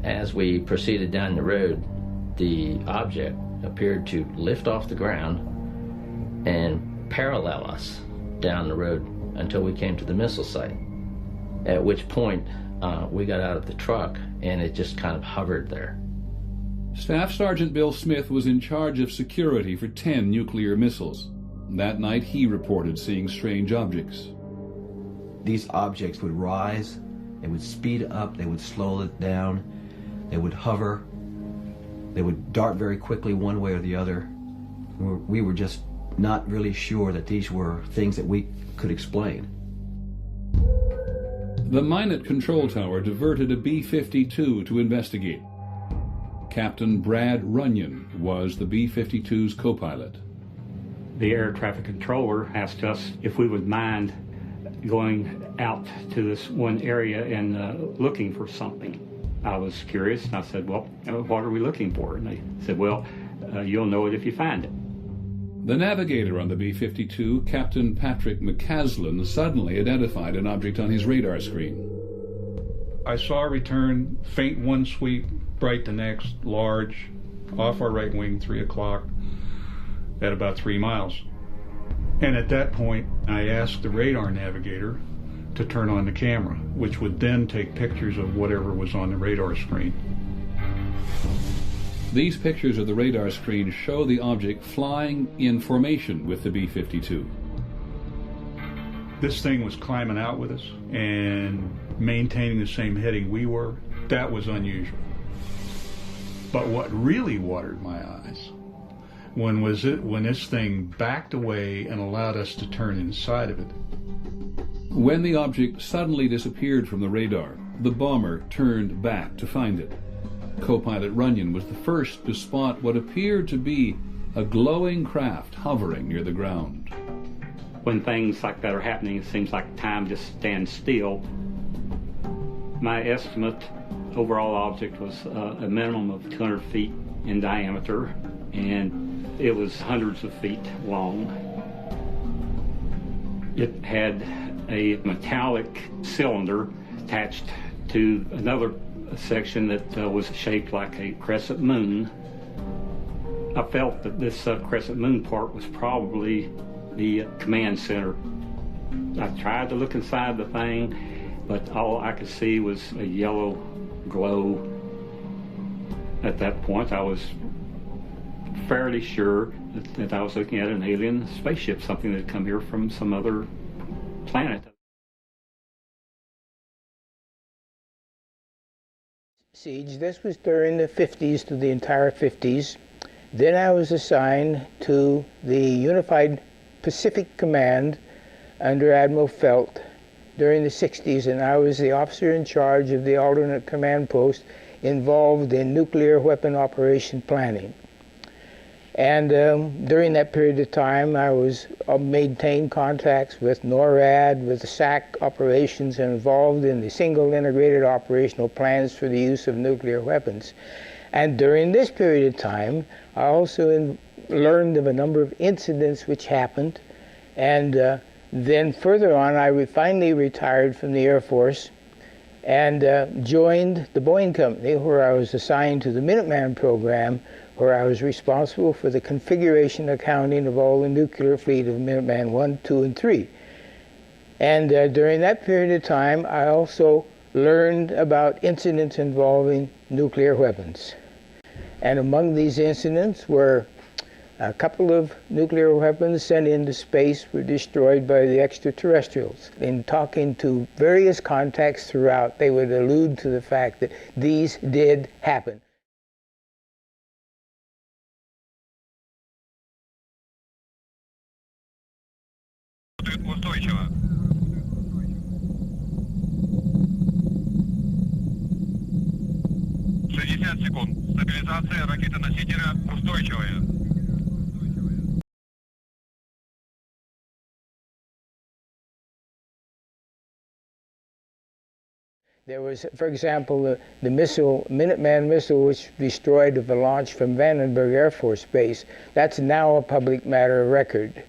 Speaker 18: As we proceeded down the road, the object appeared to lift off the ground and parallel us down the road until we came to the missile site, at which point we got out of the truck and it just kind of hovered there.
Speaker 1: Staff Sergeant Bill Smith was in charge of security for 10 nuclear missiles. That night he reported seeing strange objects.
Speaker 19: These objects would rise, they would speed up, they would slow it down, they would hover, they would dart very quickly one way or the other. We were just not really sure that these were things that we could explain.
Speaker 1: The Minot control tower diverted a B-52 to investigate. Captain Brad Runyon was the B-52's co-pilot.
Speaker 20: The air traffic controller asked us if we would mind going out to this one area and looking for something. I was curious, and I said, well, what are we looking for? And they said, well, you'll know it if you find it.
Speaker 1: The navigator on the B-52, Captain Patrick McCaslin, suddenly identified an object on his radar screen.
Speaker 14: I saw a return, faint one sweep, bright the next, large, off our right wing, 3 o'clock, at about 3 miles. And at that point, I asked the radar navigator to turn on the camera, which would then take pictures of whatever was on the radar screen.
Speaker 1: These pictures of the radar screen show the object flying in formation with the B-52.
Speaker 14: This thing was climbing out with us and maintaining the same heading we were. That was unusual. But what really watered my eyes when this thing backed away and allowed us to turn inside of it.
Speaker 1: When the object suddenly disappeared from the radar, the bomber turned back to find it. Co-pilot Runyon was the first to spot what appeared to be a glowing craft hovering near the ground.
Speaker 20: When things like that are happening, it seems like time just stands still. My estimate, overall object was a minimum of 200 feet in diameter, and it was hundreds of feet long. It had a metallic cylinder attached to another section that was shaped like a crescent moon. I felt that this crescent moon part was probably the command center. I tried to look inside the thing, but all I could see was a yellow glow. At that point, I was fairly sure that I was looking at an alien spaceship, something that had come here from some other planet.
Speaker 15: Siege. This was during the 50s to the entire 50s. Then I was assigned to the Unified Pacific Command under Admiral Felt during the 60s, and I was the officer in charge of the alternate command post involved in nuclear weapon operation planning. And during that period of time, I was maintained contacts with NORAD, with the SAC operations, and involved in the single integrated operational plans for the use of nuclear weapons. And during this period of time, I also learned of a number of incidents which happened. And then further on, I finally retired from the Air Force and joined the Boeing Company, where I was assigned to the Minuteman program, where I was responsible for the configuration accounting of all the nuclear fleet of Minuteman 1, 2, and 3. And during that period of time, I also learned about incidents involving nuclear weapons. And among these incidents were a couple of nuclear weapons sent into space were destroyed by the extraterrestrials. In talking to various contacts throughout, they would allude to the fact that these did happen.
Speaker 2: Устойчиво. 60 секунд. Стабилизация ракеты-носителя устойчивая.
Speaker 15: There was, for example, the missile, Minuteman missile, which destroyed the launch from Vandenberg Air Force Base. That's now a public matter of record.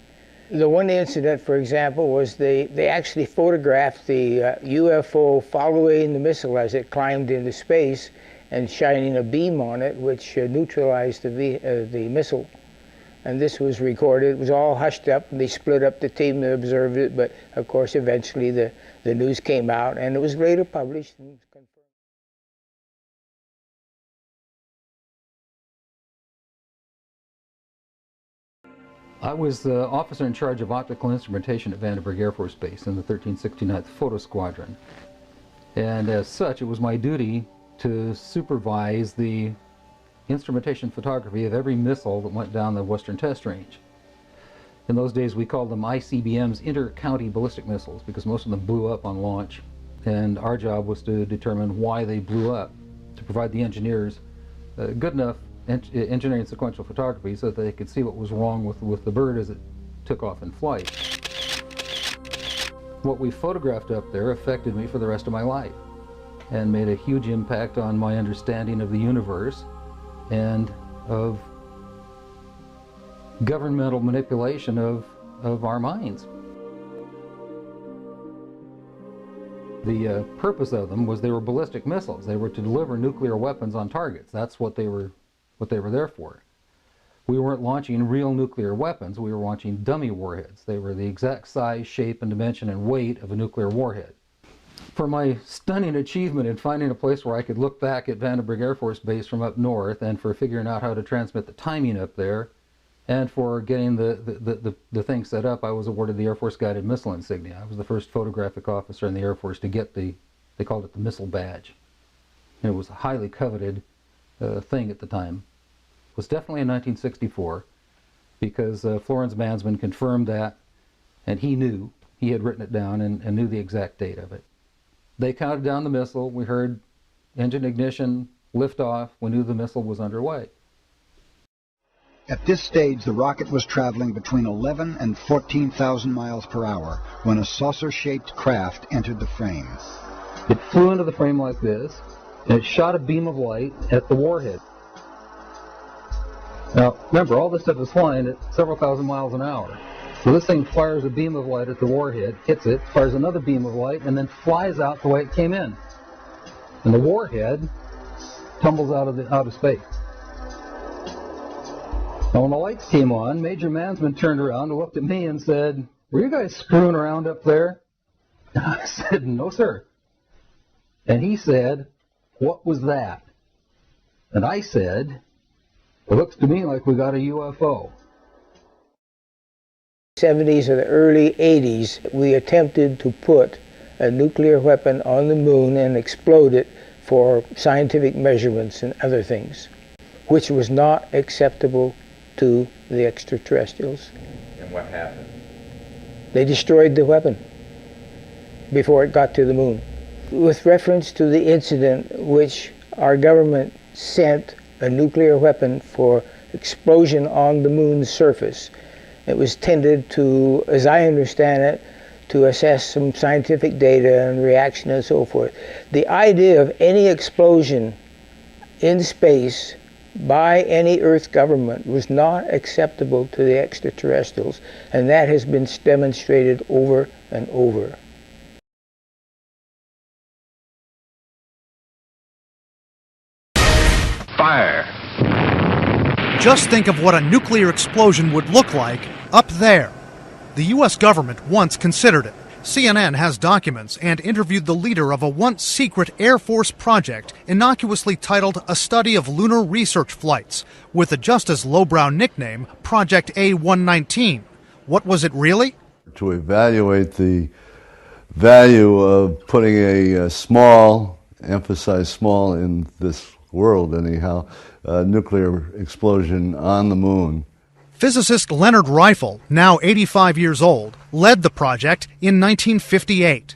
Speaker 15: The one incident, for example, was they actually photographed the UFO following the missile as it climbed into space and shining a beam on it, which neutralized the missile. And this was recorded. It was all hushed up, and they split up the team that observed it, but of course eventually the news came out, and it was later published and confirmed.
Speaker 3: I was the officer in charge of optical instrumentation at Vandenberg Air Force Base in the 1369th Photo Squadron. And as such, it was my duty to supervise the instrumentation photography of every missile that went down the Western Test Range. In those days, we called them ICBMs, inter-county ballistic missiles, because most of them blew up on launch. And our job was to determine why they blew up, to provide the engineers good enough engineering sequential photography so that they could see what was wrong with the bird as it took off in flight. What we photographed up there affected me for the rest of my life and made a huge impact on my understanding of the universe and of governmental manipulation of our minds. The purpose of them was they were ballistic missiles. They were to deliver nuclear weapons on targets. That's what they were there for. We weren't launching real nuclear weapons. We were launching dummy warheads. They were the exact size, shape, and dimension and weight of a nuclear warhead. For my stunning achievement in finding a place where I could look back at Vandenberg Air Force Base from up north, and for figuring out how to transmit the timing up there, and for getting the thing set up, I was awarded the Air Force Guided Missile Insignia. I was the first photographic officer in the Air Force to get they called it the missile badge. And it was a highly coveted thing at the time. It was definitely in 1964, because Florence Mansman confirmed that, and he knew he had written it down and knew the exact date of it. They counted down the missile. We heard engine ignition, liftoff. We knew the missile was underway.
Speaker 5: At this stage, the rocket was traveling between 11 and 14,000 miles per hour when a saucer-shaped craft entered the frame.
Speaker 3: It flew into the frame like this, and it shot a beam of light at the warhead. Now, remember, all this stuff is flying at several thousand miles an hour. So this thing fires a beam of light at the warhead, hits it, fires another beam of light, and then flies out the way it came in. And the warhead tumbles out of space. Now, when the lights came on, Major Mansman turned around and looked at me and said, "Were you guys screwing around up there?" I said, "No, sir." And he said, "What was that?" And I said, "It looks to me like we got a UFO."
Speaker 15: 70s or the early 80s, we attempted to put a nuclear weapon on the moon and explode it for scientific measurements and other things, which was not acceptable to the extraterrestrials.
Speaker 9: And what happened?
Speaker 15: They destroyed the weapon before it got to the moon. With reference to the incident which our government sent a nuclear weapon for explosion on the moon's surface, it was tended to, as I understand it, to assess some scientific data and reaction and so forth. The idea of any explosion in space by any Earth government was not acceptable to the extraterrestrials, and that has been demonstrated over and over.
Speaker 9: Fire!
Speaker 11: Just think of what a nuclear explosion would look like up there. The U.S. government once considered it. CNN has documents and interviewed the leader of a once secret Air Force project innocuously titled A Study of Lunar Research Flights, with a just as lowbrow nickname, Project A119. What was it really?
Speaker 21: To evaluate the value of putting a small, emphasize small in this world anyhow, nuclear explosion on the moon.
Speaker 11: Physicist Leonard Reifel, now 85 years old, led the project in 1958.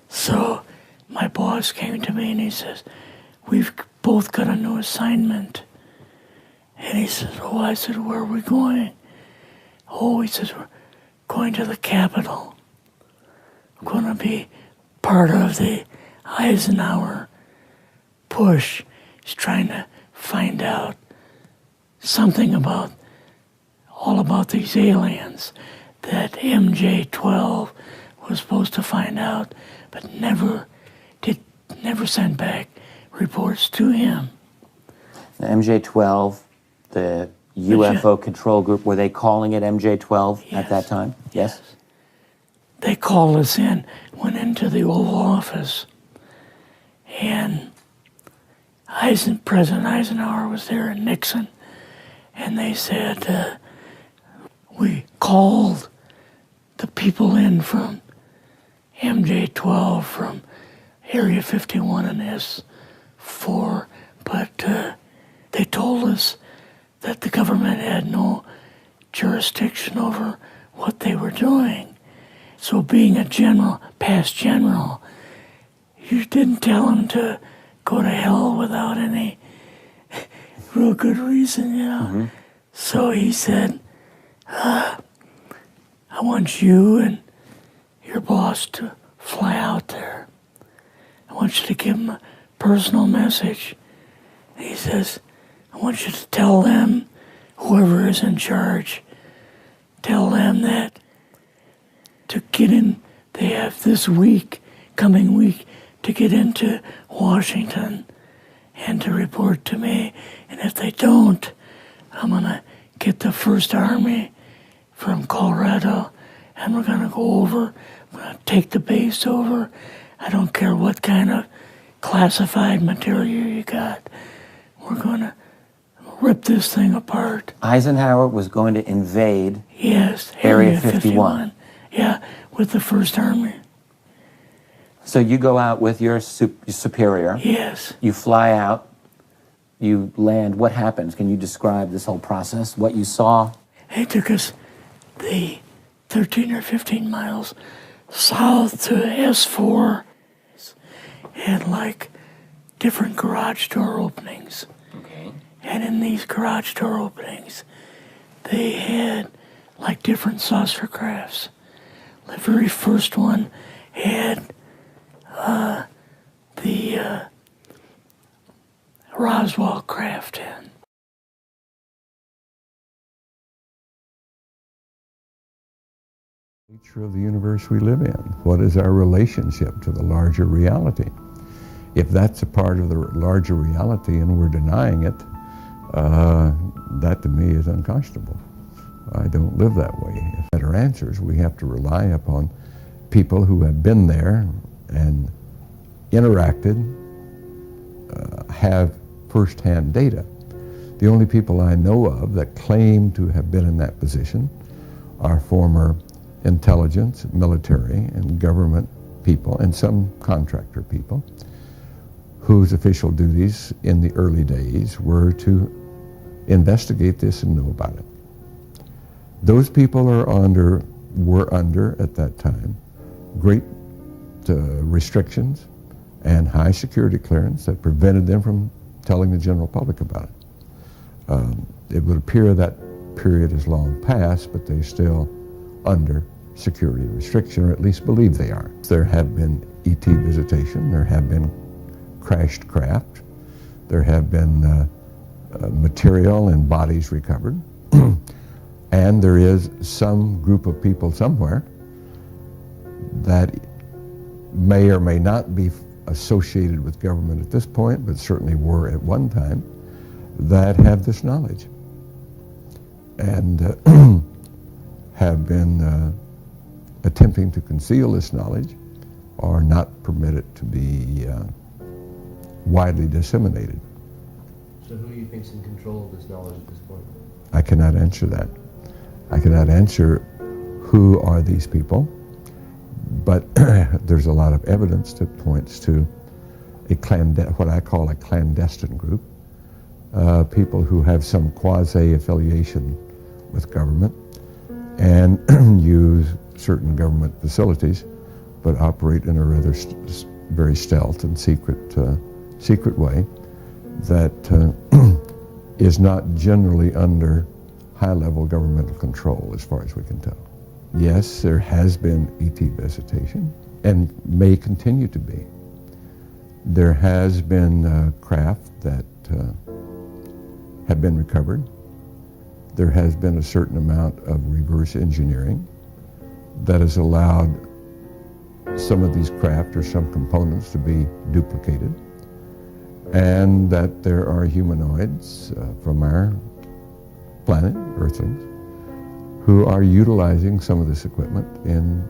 Speaker 22: So my boss came to me and he says, "We've both got a new assignment." And he says, "Oh," I said, "Where are we going?" "Oh," he says, "We're going to the Capitol. We're going to be part of the Eisenhower push." He's trying to find out something about, all about these aliens that MJ-12 was supposed to find out, but never sent back reports to him.
Speaker 23: The MJ-12, the UFO control group, were they calling it MJ-12 at that time? Yes.
Speaker 22: They called us in, went into the Oval Office, and President Eisenhower was there and Nixon, and they said, we called the people in from MJ-12 from Area 51 and S4, but they told us that the government had no jurisdiction over what they were doing. So being a general, past general, you didn't tell them to go to hell without any real good reason, you know. Mm-hmm. So he said, I want you and your boss to fly out there. I want you to give them a personal message. He says, I want you to tell them, whoever is in charge, tell them that to get in, they have this week, coming week, to get into Washington and to report to me. And if they don't, I'm going to get the 1st Army from Colorado and we're going to go over, we're going to take the base over. I don't care what kind of classified material you got. We're going to rip this thing apart.
Speaker 23: Eisenhower was going to invade
Speaker 22: Yes,
Speaker 23: Area 51.
Speaker 22: Yeah, with the 1st Army.
Speaker 23: So you go out with your superior.
Speaker 22: Yes.
Speaker 23: You fly out. You land. What happens? Can you describe this whole process? What you saw?
Speaker 22: They took us the 13 or 15 miles south to S4 and like different garage door openings.
Speaker 23: Okay.
Speaker 22: And in these garage door openings, they had like different saucer crafts. The very first one had the Roswell craft in.
Speaker 4: Nature of the universe we live in. What is our relationship to the larger reality? If that's a part of the larger reality and we're denying it, that to me is unconscionable. I don't live that way. If better answers, we have to rely upon people who have been there and interacted, have first-hand data. The only people I know of that claim to have been in that position are former intelligence, military, and government people, and some contractor people, whose official duties in the early days were to investigate this and know about it. Those people were under, at that time, great restrictions and high security clearance that prevented them from telling the general public about it. It would appear that period is long past, but they're still under security restriction, or at least believe they are. There have been ET visitation, there have been crashed craft, there have been material and bodies recovered, and there is some group of people somewhere that may or may not be associated with government at this point, but certainly were at one time, that have this knowledge and have been attempting to conceal this knowledge or not permit it to be widely disseminated.
Speaker 19: So who do you think's in control of this knowledge at this point?
Speaker 4: I cannot answer that. I cannot answer who are these people, but there's a lot of evidence that points to what I call a clandestine group, people who have some quasi-affiliation with government and use certain government facilities, but operate in a rather very stealth and secret way that is not generally under high-level governmental control as far as we can tell. Yes, there has been ET visitation and may continue to be. There has been craft that have been recovered. There has been a certain amount of reverse engineering that has allowed some of these craft or some components to be duplicated, and that there are humanoids from our planet, Earthlings, who are utilizing some of this equipment in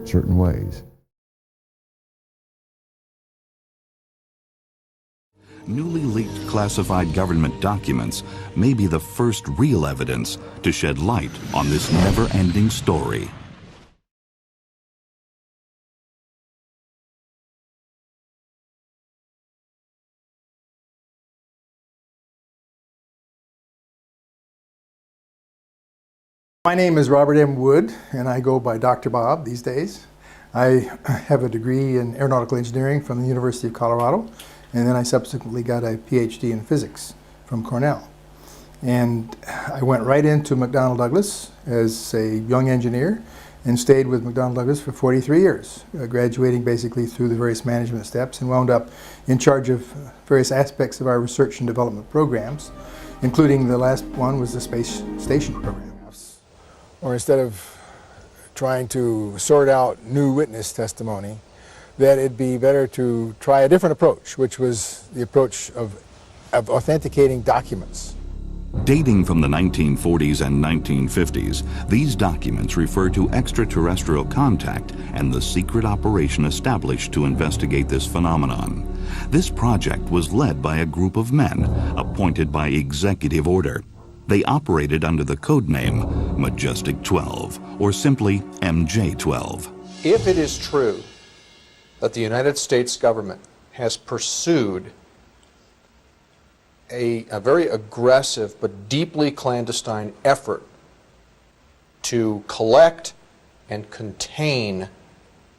Speaker 4: certain ways.
Speaker 6: Newly leaked classified government documents may be the first real evidence to shed light on this never-ending story.
Speaker 10: My name is Robert M. Wood, and I go by Dr. Bob these days. I have a degree in aeronautical engineering from the University of Colorado, and then I subsequently got a PhD in physics from Cornell. And I went right into McDonnell Douglas as a young engineer and stayed with McDonnell Douglas for 43 years, graduating basically through the various management steps, and wound up in charge of various aspects of our research and development programs, including the last one was the space station program.
Speaker 12: Or instead of trying to sort out new witness testimony, that it'd be better to try a different approach, which was the approach of authenticating documents.
Speaker 6: Dating from the 1940s and 1950s, these documents refer to extraterrestrial contact and the secret operation established to investigate this phenomenon. This project was led by a group of men appointed by executive order. They operated under the code name Majestic 12, or simply MJ 12.
Speaker 8: If it is true that the United States government has pursued a very aggressive but deeply clandestine effort to collect and contain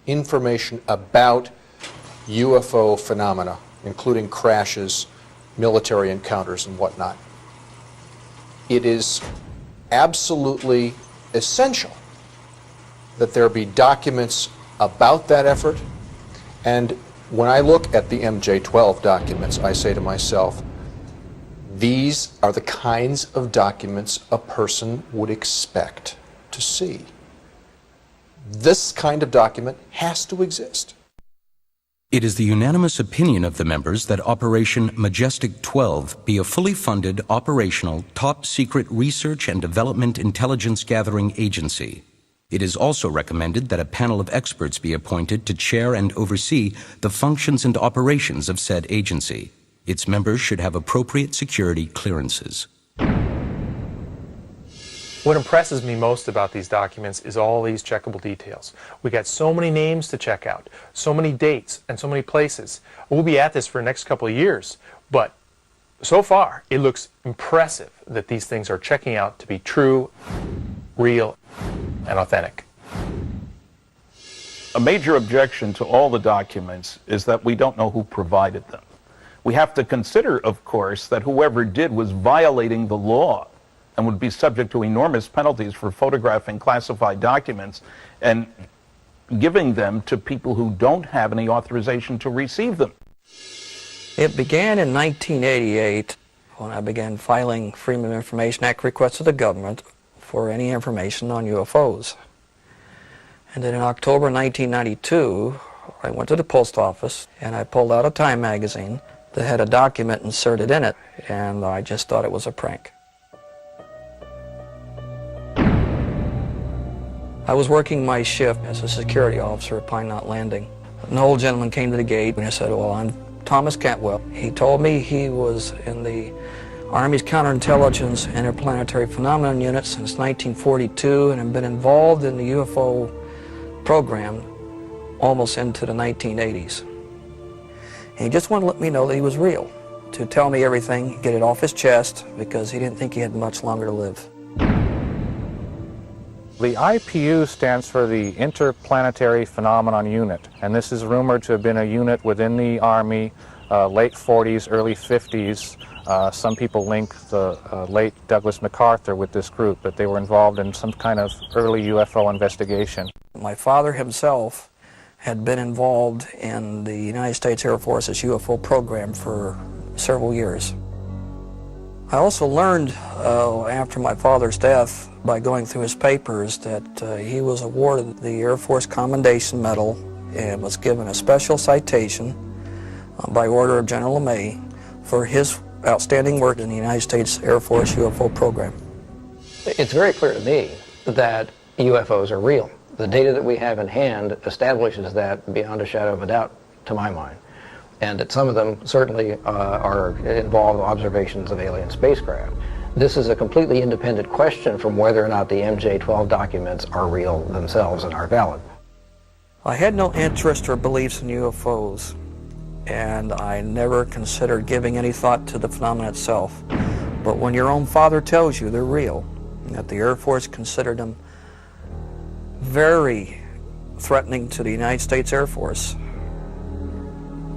Speaker 8: information about UFO phenomena, including crashes, military encounters, and whatnot, it is absolutely essential that there be documents about that effort. And when I look at the MJ-12 documents, I say to myself, these are the kinds of documents a person would expect to see. This kind of document has to exist.
Speaker 13: It is the unanimous opinion of the members that Operation Majestic 12 be a fully funded, operational, top-secret research and development intelligence gathering agency. It is also recommended that a panel of experts be appointed to chair and oversee the functions and operations of said agency. Its members should have appropriate security clearances.
Speaker 16: What impresses me most about these documents is all these checkable details. We got so many names to check out, so many dates, and so many places. We'll be at this for the next couple of years, but so far it looks impressive that these things are checking out to be true, real, and authentic.
Speaker 24: A major objection to all the documents is that we don't know who provided them. We have to consider, of course, that whoever did was violating the law and would be subject to enormous penalties for photographing classified documents and giving them to people who don't have any authorization to receive them.
Speaker 25: It began in 1988 when I began filing Freedom of Information Act requests to the government for any information on UFOs. And then in October 1992, I went to the post office and I pulled out a Time magazine that had a document inserted in it, and I just thought it was a prank. I was working my shift as a security officer at Pine Knot Landing. An old gentleman came to the gate and I said, "Well, I'm Thomas Cantwell." He told me he was in the Army's Counterintelligence Interplanetary Phenomenon Unit since 1942 and had been involved in the UFO program almost into the 1980s. And he just wanted to let me know that he was real, to tell me everything, get it off his chest, because he didn't think he had much longer to live.
Speaker 16: The IPU stands for the Interplanetary Phenomenon Unit, and this is rumored to have been a unit within the Army, late 40s, early 50s. Some people link the late Douglas MacArthur with this group, that they were involved in some kind of early UFO investigation.
Speaker 25: My father himself had been involved in the United States Air Force's UFO program for several years. I also learned after my father's death, by going through his papers, that he was awarded the Air Force Commendation Medal and was given a special citation by order of General LeMay for his outstanding work in the United States Air Force UFO program.
Speaker 26: It's very clear to me that UFOs are real. The data that we have in hand establishes that beyond a shadow of a doubt, to my mind. And that some of them certainly are involved observations of alien spacecraft. This is a completely independent question from whether or not the MJ-12 documents are real themselves and are valid.
Speaker 25: I had no interest or beliefs in UFOs, and I never considered giving any thought to the phenomenon itself. But when your own father tells you they're real, that the Air Force considered them very threatening to the United States Air Force,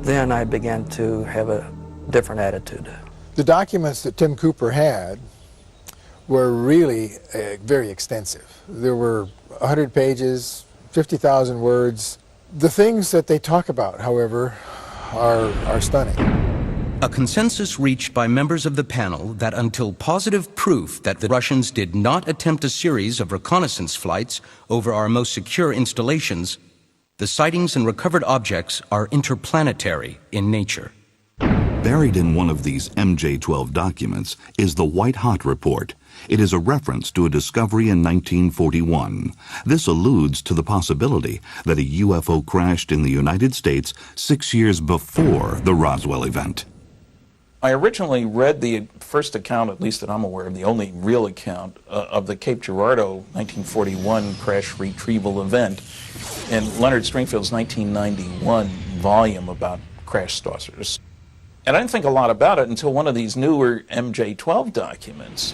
Speaker 25: then I began to have a different attitude.
Speaker 12: The documents that Tim Cooper had were really very extensive. There were 100 pages, 50,000 words. The things that they talk about, however, are stunning.
Speaker 13: A consensus reached by members of the panel that until positive proof that the Russians did not attempt a series of reconnaissance flights over our most secure installations, the sightings and recovered objects are interplanetary in nature.
Speaker 6: Buried in one of these MJ-12 documents is the White Hot Report. It is a reference to a discovery in 1941. This alludes to the possibility that a UFO crashed in the United States 6 years before the Roswell event.
Speaker 24: I originally read the first account, at least that I'm aware of, the only real account of the Cape Girardeau 1941 crash retrieval event in Leonard Stringfield's 1991 volume about crash saucers. And I didn't think a lot about it until one of these newer MJ-12 documents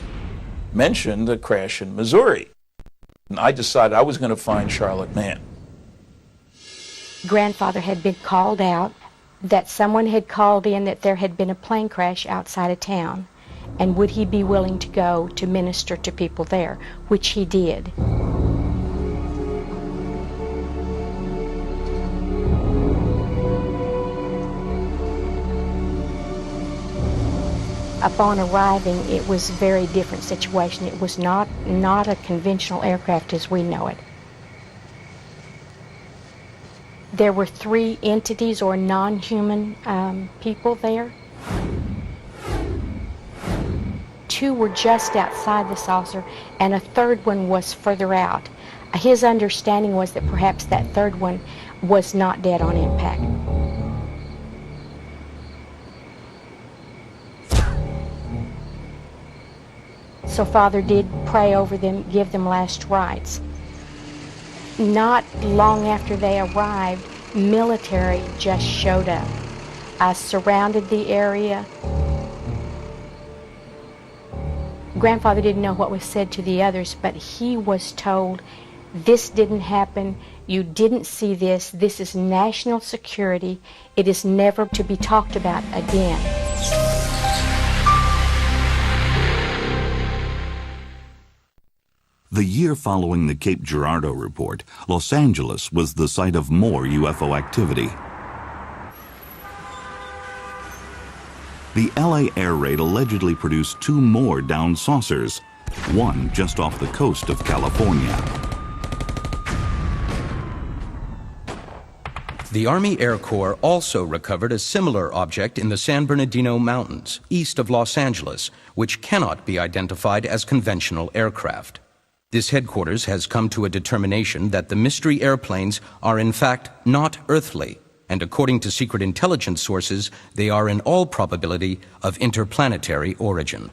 Speaker 24: mentioned a crash in Missouri. And I decided I was going to find Charlotte Mann.
Speaker 1: Grandfather had been called out, that someone had called in that there had been a plane crash outside of town, and would he be willing to go to minister to people there, which he did. Upon arriving, it was a very different situation. It was not a conventional aircraft as we know it. There were 3 entities or non-human people there. 2 were just outside the saucer, and a 3rd one was further out. His understanding was that perhaps that 3rd one was not dead on impact. So Father did pray over them, give them last rites. Not long after they arrived, military just showed up. I surrounded the area. Grandfather didn't know what was said to the others, but he was told, this didn't happen, you didn't see this, this is national security, it is never to be talked about again.
Speaker 6: The year following the Cape Girardeau report, Los Angeles was the site of more UFO activity. The LA air raid allegedly produced 2 more downed saucers, one just off the coast of California.
Speaker 13: The Army Air Corps also recovered a similar object in the San Bernardino Mountains, east of Los Angeles, which cannot be identified as conventional aircraft. This headquarters has come to a determination that the mystery airplanes are in fact not earthly, and according to secret intelligence sources, they are in all probability of interplanetary origin.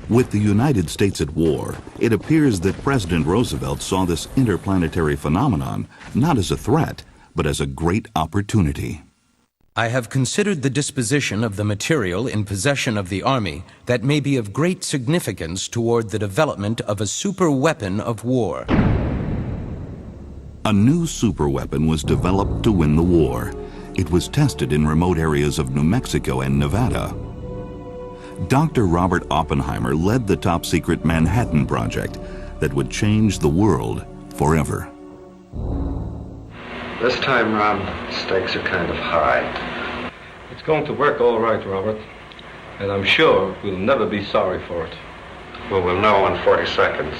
Speaker 6: With the United States at war, it appears that President Roosevelt saw this interplanetary phenomenon not as a threat, but as a great opportunity.
Speaker 13: I have considered the disposition of the material in possession of the Army that may be of great significance toward the development of a superweapon of war.
Speaker 6: A new superweapon was developed to win the war. It was tested in remote areas of New Mexico and Nevada. Dr. Robert Oppenheimer led the top-secret Manhattan Project that would change the world forever.
Speaker 7: This time round, the stakes are kind of high.
Speaker 14: It's going to work all right, Robert. And I'm sure we'll never be sorry for it.
Speaker 7: Well, we'll know in 40 seconds.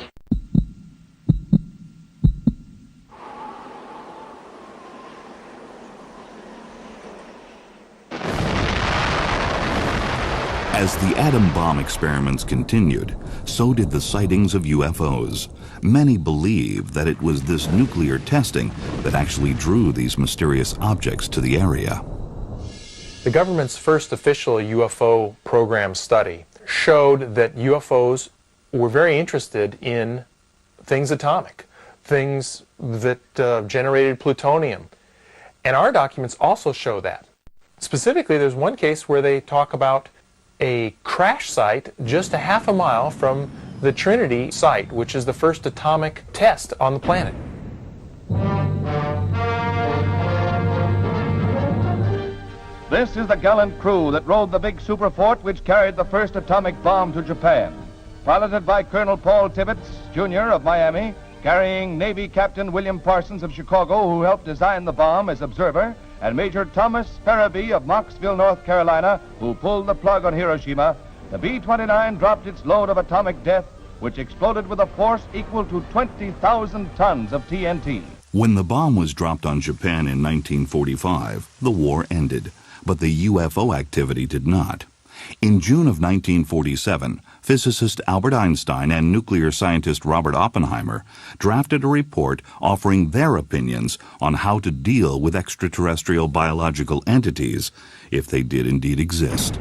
Speaker 6: As the atom bomb experiments continued, so did the sightings of UFOs. Many believe that it was this nuclear testing that actually drew these mysterious objects to the area.
Speaker 16: The government's first official UFO program study showed that UFOs were very interested in things atomic, things that generated plutonium. And our documents also show that. Specifically, there's one case where they talk about a crash site just a half a mile from the Trinity site, which is the first atomic test on the planet.
Speaker 17: This is the gallant crew that rode the big superfort which carried the first atomic bomb to Japan. Piloted by Colonel Paul Tibbets, Jr. of Miami, carrying Navy Captain William Parsons of Chicago, who helped design the bomb as observer, and Major Thomas Farabee of Knoxville, North Carolina, who pulled the plug on Hiroshima, the B-29 dropped its load of atomic death, which exploded with a force equal to 20,000 tons of TNT.
Speaker 6: When the bomb was dropped on Japan in 1945, the war ended, but the UFO activity did not. In June of 1947, physicist Albert Einstein and nuclear scientist Robert Oppenheimer drafted a report offering their opinions on how to deal with extraterrestrial biological entities, if they did indeed exist.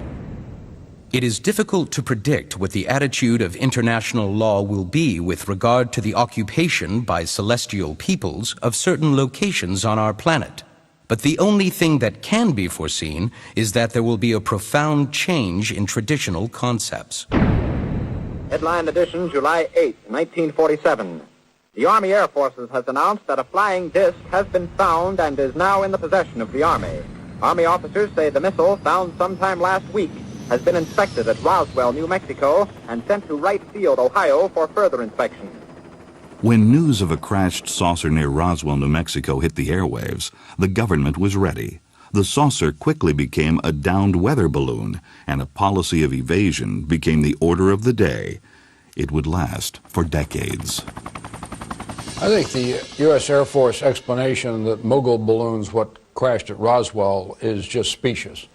Speaker 13: It is difficult to predict what the attitude of international law will be with regard to the occupation by celestial peoples of certain locations on our planet. But the only thing that can be foreseen is that there will be a profound change in traditional concepts.
Speaker 2: Headline edition, July 8, 1947. The Army Air Forces has announced that a flying disc has been found and is now in the possession of the Army. Army officers say the missile, found sometime last week, has been inspected at Roswell, New Mexico, and sent to Wright Field, Ohio, for further inspection.
Speaker 6: When news of a crashed saucer near Roswell, New Mexico hit the airwaves, the government was ready. The saucer quickly became a downed weather balloon, and a policy of evasion became the order of the day. It would last for decades.
Speaker 3: I think the U.S. Air Force explanation that mogul balloons, what crashed at Roswell, is just specious.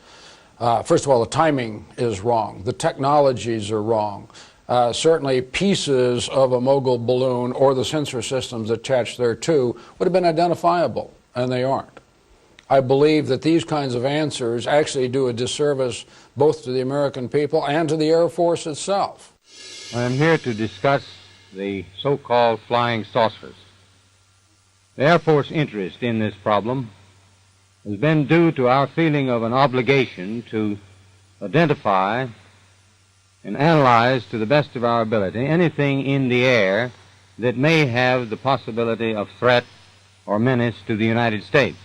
Speaker 3: First of all, the timing is wrong. The technologies are wrong. Certainly pieces of a mogul balloon or the sensor systems attached thereto would have been identifiable, and they aren't. I believe that these kinds of answers actually do a disservice both to the American people and to the Air Force itself.
Speaker 5: I am here to discuss the so-called flying saucers. The Air Force interest in this problem has been due to our feeling of an obligation to identify and analyze to the best of our ability anything in the air that may have the possibility of threat or menace to the United States.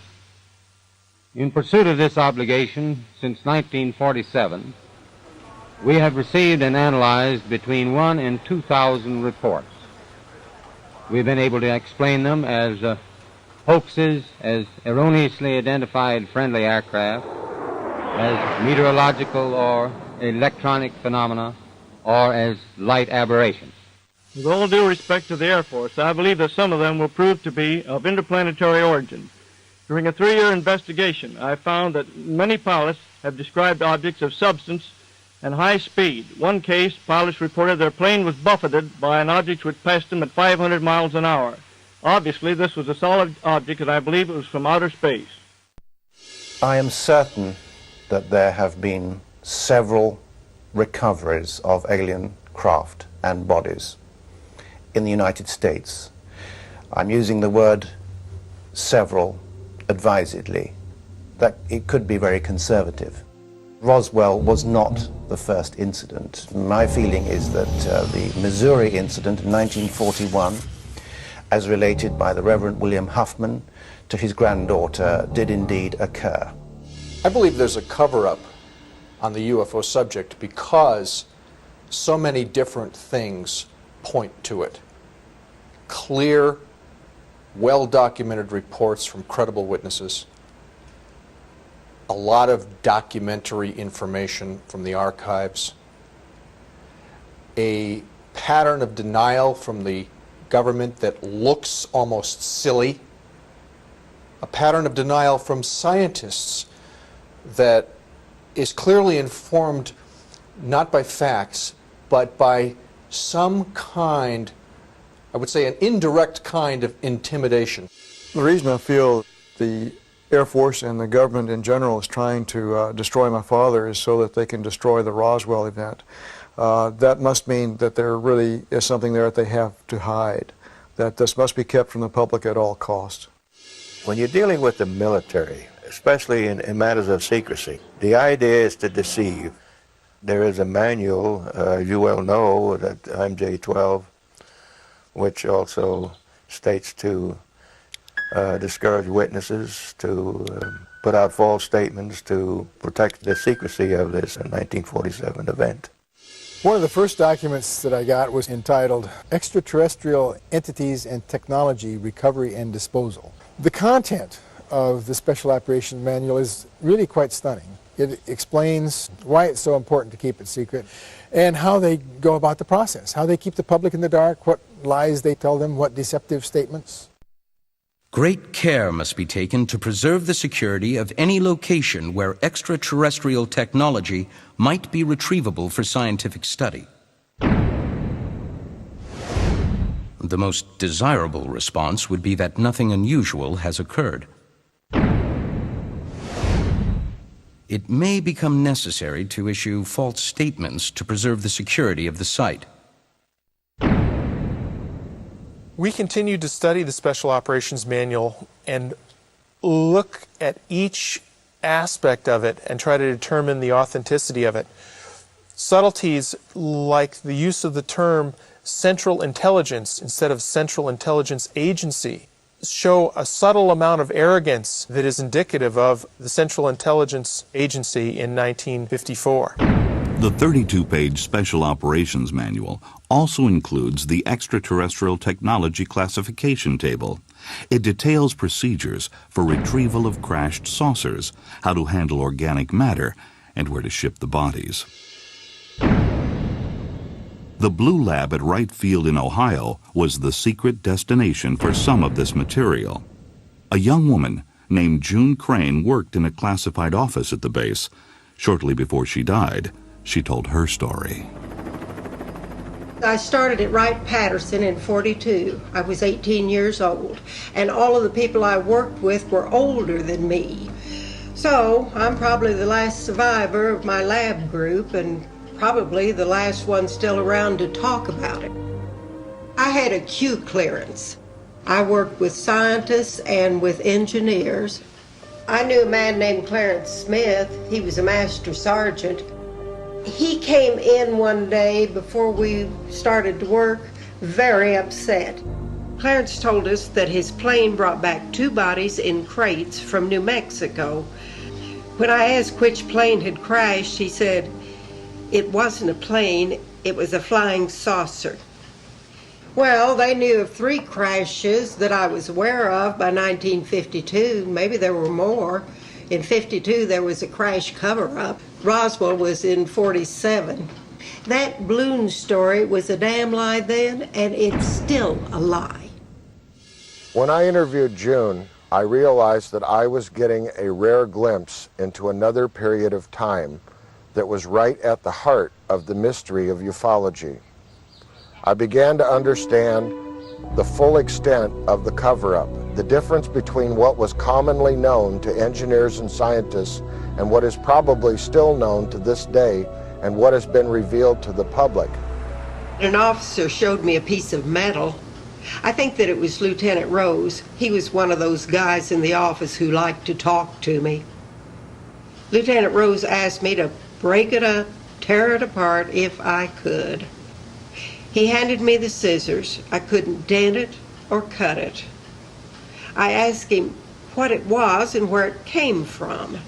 Speaker 5: In pursuit of this obligation, since 1947, we have received and analyzed between 1,000 and 2,000 reports. We've been able to explain them as hoaxes, as erroneously identified friendly aircraft, as meteorological or electronic phenomena, or as light aberrations.
Speaker 15: With all due respect to the Air Force, I believe that some of them will prove to be of interplanetary origin. During a 3-year investigation, I found that many pilots have described objects of substance and high speed. One case, pilots reported their plane was buffeted by an object which passed them at 500 miles an hour. Obviously, this was a solid object, and I believe it was from outer space.
Speaker 18: I am certain that there have been several recoveries of alien craft and bodies in the United States. I'm using the word several advisedly. That it could be very conservative. Roswell was not the first incident. My feeling is that the Missouri incident in 1941, as related by the Reverend William Huffman to his granddaughter, did indeed occur.
Speaker 8: I believe there's a cover-up on the UFO subject because so many different things point to it. Clear, well-documented reports from credible witnesses, a lot of documentary information from the archives, a pattern of denial from the government that looks almost silly, a pattern of denial from scientists that is clearly informed not by facts, but by some kind, I would say an indirect kind of intimidation.
Speaker 20: The reason I feel the Air Force and the government in general is trying to destroy my father is so that they can destroy the Roswell event. That must mean that there really is something there that they have to hide, that this must be kept from the public at all costs.
Speaker 27: When you're dealing with the military, especially in matters of secrecy, the idea is to deceive. There is a manual, you well know, that MJ-12, which also states to discourage witnesses, to put out false statements, to protect the secrecy of this 1947 event.
Speaker 12: One of the first documents that I got was entitled Extraterrestrial Entities and Technology Recovery and Disposal. The content of the Special Operations Manual is really quite stunning. It explains why it's so important to keep it secret and how they go about the process, how they keep the public in the dark, what lies they tell them, what deceptive statements.
Speaker 13: Great care must be taken to preserve the security of any location where extraterrestrial technology might be retrievable for scientific study. The most desirable response would be that nothing unusual has occurred. It may become necessary to issue false statements to preserve the security of the site.
Speaker 16: We continued to study the Special Operations Manual and look at each aspect of it and try to determine the authenticity of it. Subtleties like the use of the term Central Intelligence instead of Central Intelligence Agency show a subtle amount of arrogance that is indicative of the Central Intelligence Agency in 1954.
Speaker 6: The 32-page Special Operations Manual also includes the Extraterrestrial Technology Classification Table. It details procedures for retrieval of crashed saucers, how to handle organic matter, and where to ship the bodies. The Blue Lab at Wright Field in Ohio was the secret destination for some of this material. A young woman named June Crane worked in a classified office at the base. Shortly before she died, she told her story.
Speaker 4: I started at Wright-Patterson in '42. I was 18 years old, and all of the people I worked with were older than me. So I'm probably the last survivor of my lab group and probably the last one still around to talk about it. I had a Q clearance. I worked with scientists and with engineers. I knew a man named Clarence Smith. He was a master sergeant. He came in one day before we started to work, very upset. Clarence told us that his plane brought back 2 bodies in crates from New Mexico. When I asked which plane had crashed, he said, it wasn't a plane, it was a flying saucer. Well, they knew of 3 crashes that I was aware of by 1952. Maybe there were more. In '52, there was a crash cover-up. Roswell was in '47. That balloon story was a damn lie then, and it's still a lie.
Speaker 9: When I interviewed June, I realized that I was getting a rare glimpse into another period of time that was right at the heart of the mystery of ufology. I began to understand the full extent of the cover-up, the difference between what was commonly known to engineers and scientists and what is probably still known to this day and what has been revealed to the public.
Speaker 4: An officer showed me a piece of metal. I think that it was Lieutenant Rose. He was one of those guys in the office who liked to talk to me. Lieutenant Rose asked me to break it up, tear it apart if I could. He handed me the scissors. I couldn't dent it or cut it. I asked him what it was and where it came from.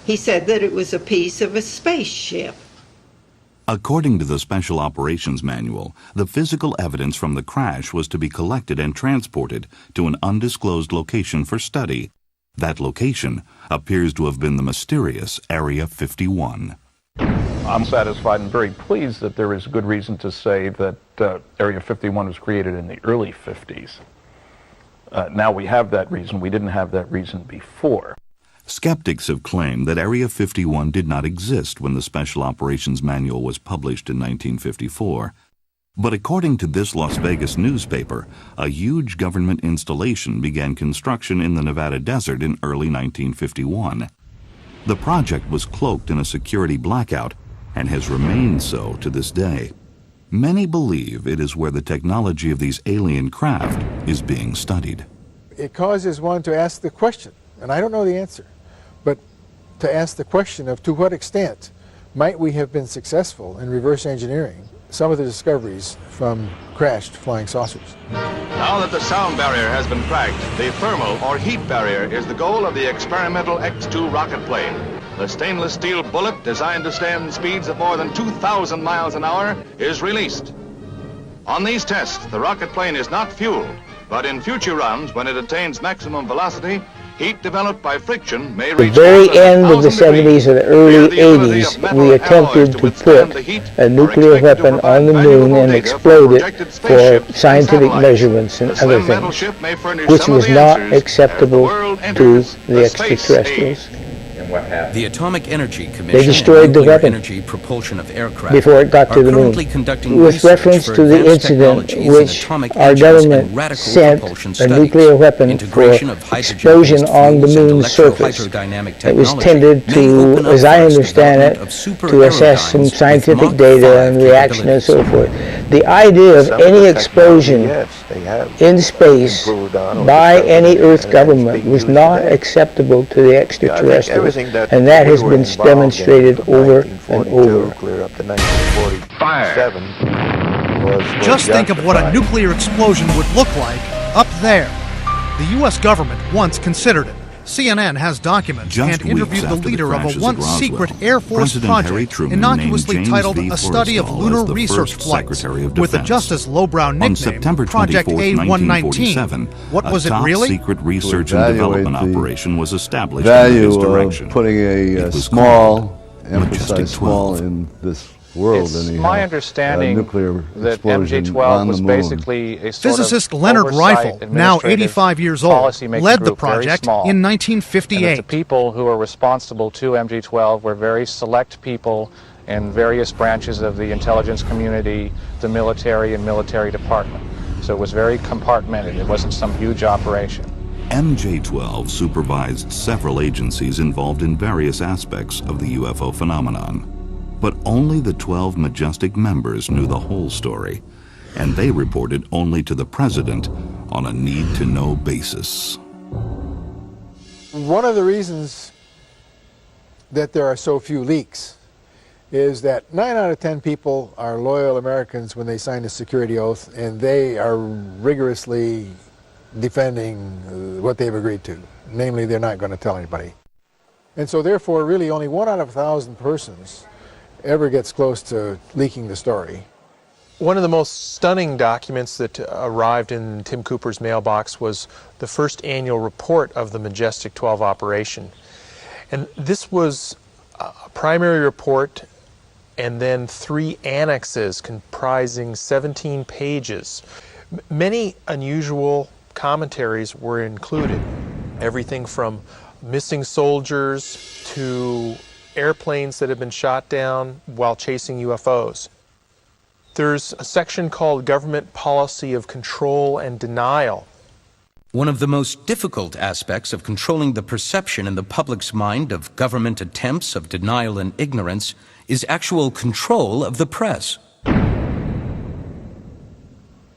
Speaker 4: He said that it was a piece of a spaceship.
Speaker 6: According to the Special Operations Manual, the physical evidence from the crash was to be collected and transported to an undisclosed location for study. That location appears to have been the mysterious Area 51.
Speaker 24: I'm satisfied and very pleased that there is good reason to say that Area 51 was created in the early 50s. Now we have that reason. We didn't have that reason before.
Speaker 6: Skeptics have claimed that Area 51 did not exist when the Special Operations Manual was published in 1954. But according to this Las Vegas newspaper, a huge government installation began construction in the Nevada desert in early 1951. The project was cloaked in a security blackout and has remained so to this day. Many believe it is where the technology of these alien craft is being studied.
Speaker 12: It causes one to ask the question, and I don't know the answer, but to ask the question of to what extent might we have been successful in reverse engineering some of the discoveries from crashed flying saucers.
Speaker 17: Now that the sound barrier has been cracked, the thermal or heat barrier is the goal of the experimental X-2 rocket plane. The stainless steel bullet, designed to stand speeds of more than 2,000 miles an hour, is released. On these tests, the rocket plane is not fueled, but in future runs, when it attains maximum velocity,
Speaker 10: Heat developed by friction may
Speaker 11: The
Speaker 10: reach
Speaker 11: very
Speaker 10: more than
Speaker 11: end of the
Speaker 10: 1,000 degrees.
Speaker 11: 70s or the early 80s, we attempted to put a nuclear weapon on the moon and explode it for scientific measurements and other things, which was not acceptable to the extraterrestrials.
Speaker 13: The Atomic Energy
Speaker 11: They
Speaker 13: Commission
Speaker 11: destroyed
Speaker 13: and
Speaker 11: the
Speaker 13: Nuclear
Speaker 11: weapon
Speaker 13: Energy Propulsion of Aircraft
Speaker 11: before it got to
Speaker 13: are
Speaker 11: the moon.
Speaker 13: currently conducting
Speaker 11: With
Speaker 13: research
Speaker 11: reference
Speaker 13: for
Speaker 11: to the
Speaker 13: advanced
Speaker 11: incident
Speaker 13: technologies in
Speaker 11: which
Speaker 13: atomic
Speaker 11: our
Speaker 13: engines and
Speaker 11: government
Speaker 13: radical
Speaker 11: sent
Speaker 13: propulsion
Speaker 11: a
Speaker 13: studies,
Speaker 11: nuclear weapon for
Speaker 13: integration of
Speaker 11: explosion
Speaker 13: hydrogen-based
Speaker 11: on the
Speaker 13: fuels and
Speaker 11: moon's surface.
Speaker 13: electro-hydrodynamic
Speaker 11: It was
Speaker 13: technology
Speaker 11: tended
Speaker 13: may open
Speaker 11: to,
Speaker 13: up
Speaker 11: as I
Speaker 13: for us
Speaker 11: understand it,
Speaker 13: development of super
Speaker 11: to assess some
Speaker 13: aerodynes with
Speaker 11: scientific
Speaker 13: Mach
Speaker 11: data
Speaker 13: 5
Speaker 11: and reaction and so
Speaker 13: capabilities.
Speaker 11: forth. The idea of
Speaker 27: Some
Speaker 11: any
Speaker 27: the
Speaker 11: explosion
Speaker 27: technology, yes, they have
Speaker 11: in space
Speaker 27: improved on or
Speaker 11: by
Speaker 27: discovered,
Speaker 11: any Earth
Speaker 27: and
Speaker 11: government
Speaker 27: being
Speaker 11: was
Speaker 27: used
Speaker 11: not
Speaker 27: today.
Speaker 11: acceptable to the extraterrestrials,
Speaker 27: everything that
Speaker 11: and that
Speaker 27: we
Speaker 11: has
Speaker 27: were
Speaker 11: been
Speaker 27: involved in
Speaker 11: demonstrated
Speaker 27: from
Speaker 11: over and
Speaker 27: 1942
Speaker 11: over.
Speaker 27: clear up to 1947 was
Speaker 19: Just think of what a
Speaker 27: justified.
Speaker 19: nuclear explosion would look like up there. The U.S. government once considered it. CNN has documents
Speaker 6: Just
Speaker 19: and interviewed
Speaker 6: weeks
Speaker 19: the
Speaker 6: after
Speaker 19: leader of
Speaker 6: crashes
Speaker 19: a
Speaker 6: at
Speaker 19: once
Speaker 6: Roswell,
Speaker 19: secret Air Force
Speaker 6: President Harry
Speaker 19: project,
Speaker 6: Truman
Speaker 19: innocuously
Speaker 6: named James
Speaker 19: titled
Speaker 6: V.
Speaker 19: A Study of
Speaker 6: Forrestal
Speaker 19: Lunar
Speaker 6: as the
Speaker 19: Research
Speaker 6: first
Speaker 19: Flights,
Speaker 6: Secretary of
Speaker 19: with the
Speaker 6: Defense.
Speaker 19: just as lowbrow
Speaker 6: On
Speaker 19: nickname
Speaker 6: September
Speaker 19: Project
Speaker 6: 24,
Speaker 19: A119.
Speaker 6: 1947,
Speaker 19: What was
Speaker 6: a
Speaker 19: it
Speaker 6: top
Speaker 19: really?
Speaker 6: secret research and
Speaker 21: evaluate
Speaker 6: development
Speaker 21: the
Speaker 6: operation was established under his
Speaker 21: value
Speaker 6: direction.
Speaker 21: of putting
Speaker 6: It
Speaker 21: a
Speaker 6: was
Speaker 21: small,
Speaker 6: called Majestic
Speaker 21: emphasize small
Speaker 6: 12.
Speaker 21: in this world.
Speaker 16: It's
Speaker 21: anyhow,
Speaker 16: my understanding
Speaker 21: nuclear
Speaker 16: that
Speaker 21: explosion
Speaker 16: MJ-12
Speaker 21: on
Speaker 16: was
Speaker 21: the moon.
Speaker 16: basically a sort
Speaker 19: Physicist
Speaker 16: of
Speaker 19: Leonard
Speaker 16: oversight,
Speaker 19: Rifle, now
Speaker 16: administrative,
Speaker 19: 85 years old,
Speaker 16: policy-making
Speaker 19: led the
Speaker 16: group, very
Speaker 19: project
Speaker 16: small.
Speaker 19: in
Speaker 16: And that
Speaker 19: 1958.
Speaker 16: the people who were responsible to MJ-12 were very select people in various branches of the intelligence community, the military and military department. So it was very compartmented. It wasn't some huge operation.
Speaker 6: MJ-12 supervised several agencies involved in various aspects of the UFO phenomenon. But only the 12 Majestic members knew the whole story, and they reported only to the President on a need-to-know basis.
Speaker 12: One of the reasons that there are so few leaks is that 9 out of 10 people are loyal Americans when they sign a security oath, and they are rigorously defending what they've agreed to. Namely, they're not going to tell anybody. And so therefore, really only 1 out of 1,000 persons ever gets close to leaking the story.
Speaker 16: One of the most stunning documents that arrived in Tim Cooper's mailbox was the first annual report of the Majestic 12 operation. And this was a primary report and then 3 annexes comprising 17 pages. Many unusual commentaries were included. Everything from missing soldiers to airplanes that have been shot down while chasing UFOs. There's a section called Government Policy of Control and Denial.
Speaker 13: One of the most difficult aspects of controlling the perception in the public's mind of government attempts of denial and ignorance is actual control of the press.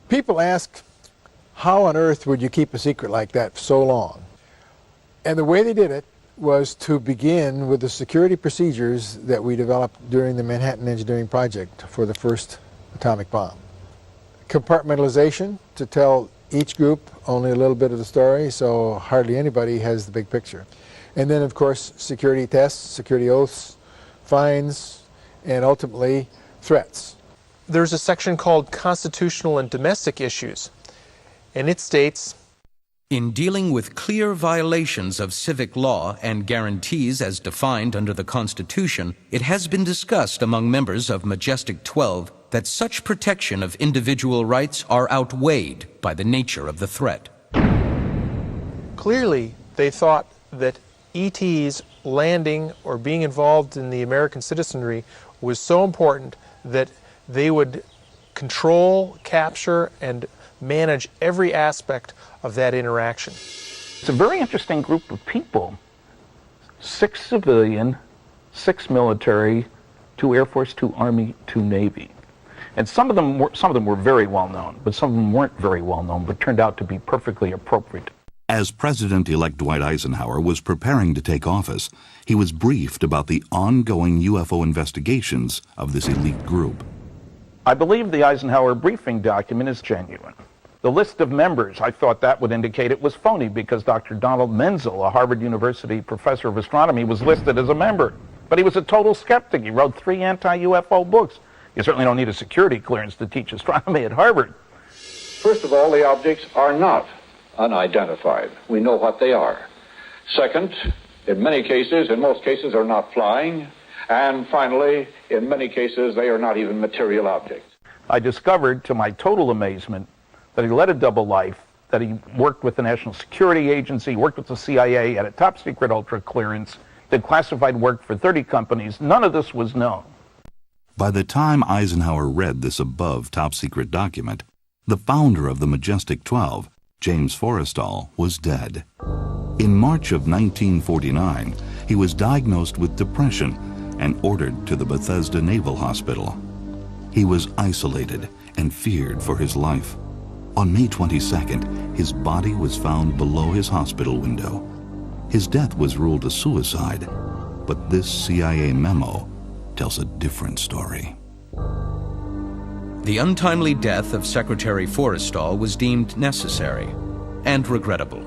Speaker 12: People ask, how on earth would you keep a secret like that so long? And the way they did it was to begin with the security procedures that we developed during the Manhattan Engineering Project for the first atomic bomb. Compartmentalization, to tell each group only a little bit of the story, so hardly anybody has the big picture. And then, of course, security tests, security oaths, fines, and ultimately threats.
Speaker 16: There's a section called Constitutional and Domestic Issues, and it states,
Speaker 13: in dealing with clear violations of civic law and guarantees as defined under the Constitution, it has been discussed among members of Majestic 12 that such protection of individual rights are outweighed by the nature of the threat.
Speaker 16: Clearly, they thought that ETs landing or being involved in the American citizenry was so important that they would control, capture, and manage every aspect of that interaction.
Speaker 24: It's a very interesting group of people. 6 civilian, 6 military, 2 Air Force, 2 Army, 2 Navy. And some of them were very well known, but some of them weren't very well known, but turned out to be perfectly appropriate.
Speaker 6: As President-elect Dwight Eisenhower was preparing to take office, he was briefed about the ongoing UFO investigations of this elite group.
Speaker 24: I believe the Eisenhower briefing document is genuine. The list of members, I thought that would indicate it was phony because Dr. Donald Menzel, a Harvard University professor of astronomy, was listed as a member. But he was a total skeptic. He wrote 3 anti-UFO books. You certainly don't need a security clearance to teach astronomy at Harvard.
Speaker 22: First of all, the objects are not unidentified. We know what they are.
Speaker 10: Second, in most cases, are not flying. And finally, in many cases, they are not even material objects.
Speaker 24: I discovered, to my total amazement, that he led a double life, that he worked with the National Security Agency, worked with the CIA, had a top secret ultra clearance, did classified work for 30 companies. None of this was known.
Speaker 6: By the time Eisenhower read this above top secret document, the founder of the Majestic 12, James Forrestal, was dead. In March of 1949, he was diagnosed with depression and ordered to the Bethesda Naval Hospital. He was isolated and feared for his life. On May 22nd, his body was found below his hospital window. His death was ruled a suicide, but this CIA memo tells a different story.
Speaker 13: The untimely death of Secretary Forrestal was deemed necessary and regrettable.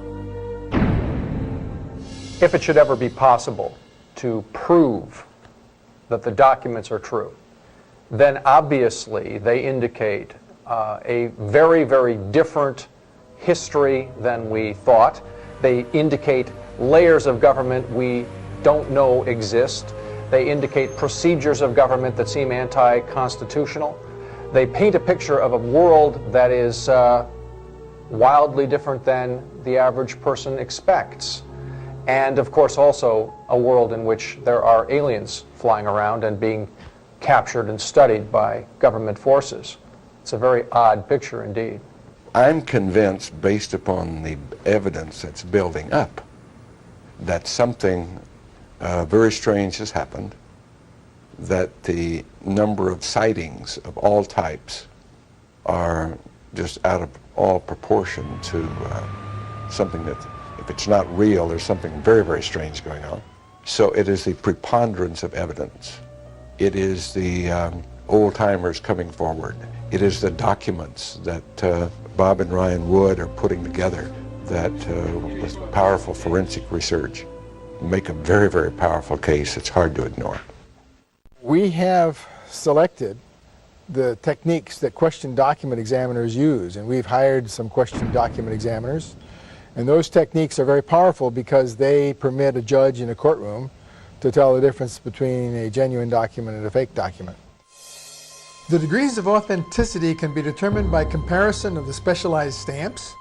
Speaker 8: If it should ever be possible to prove that the documents are true, then obviously they indicate a very, very different history than we thought. They indicate layers of government we don't know exist. They indicate procedures of government that seem anti-constitutional. They paint a picture of a world that is wildly different than the average person expects. And of course also a world in which there are aliens flying around and being captured and studied by government forces. It's a very odd picture indeed.
Speaker 27: I'm convinced, based upon the evidence that's building up, that something very strange has happened, that the number of sightings of all types are just out of all proportion to something that, if it's not real, there's something very, very strange going on. So it is the preponderance of evidence. It is the old-timers coming forward. It is the documents that Bob and Ryan Wood are putting together that, with powerful forensic research, make a very, very powerful case. It's hard to ignore.
Speaker 12: We have selected the techniques that question document examiners use, and we've hired some question document examiners. And those techniques are very powerful because they permit a judge in a courtroom to tell the difference between a genuine document and a fake document.
Speaker 1: The degrees of authenticity can be determined by comparison of the specialized stamps,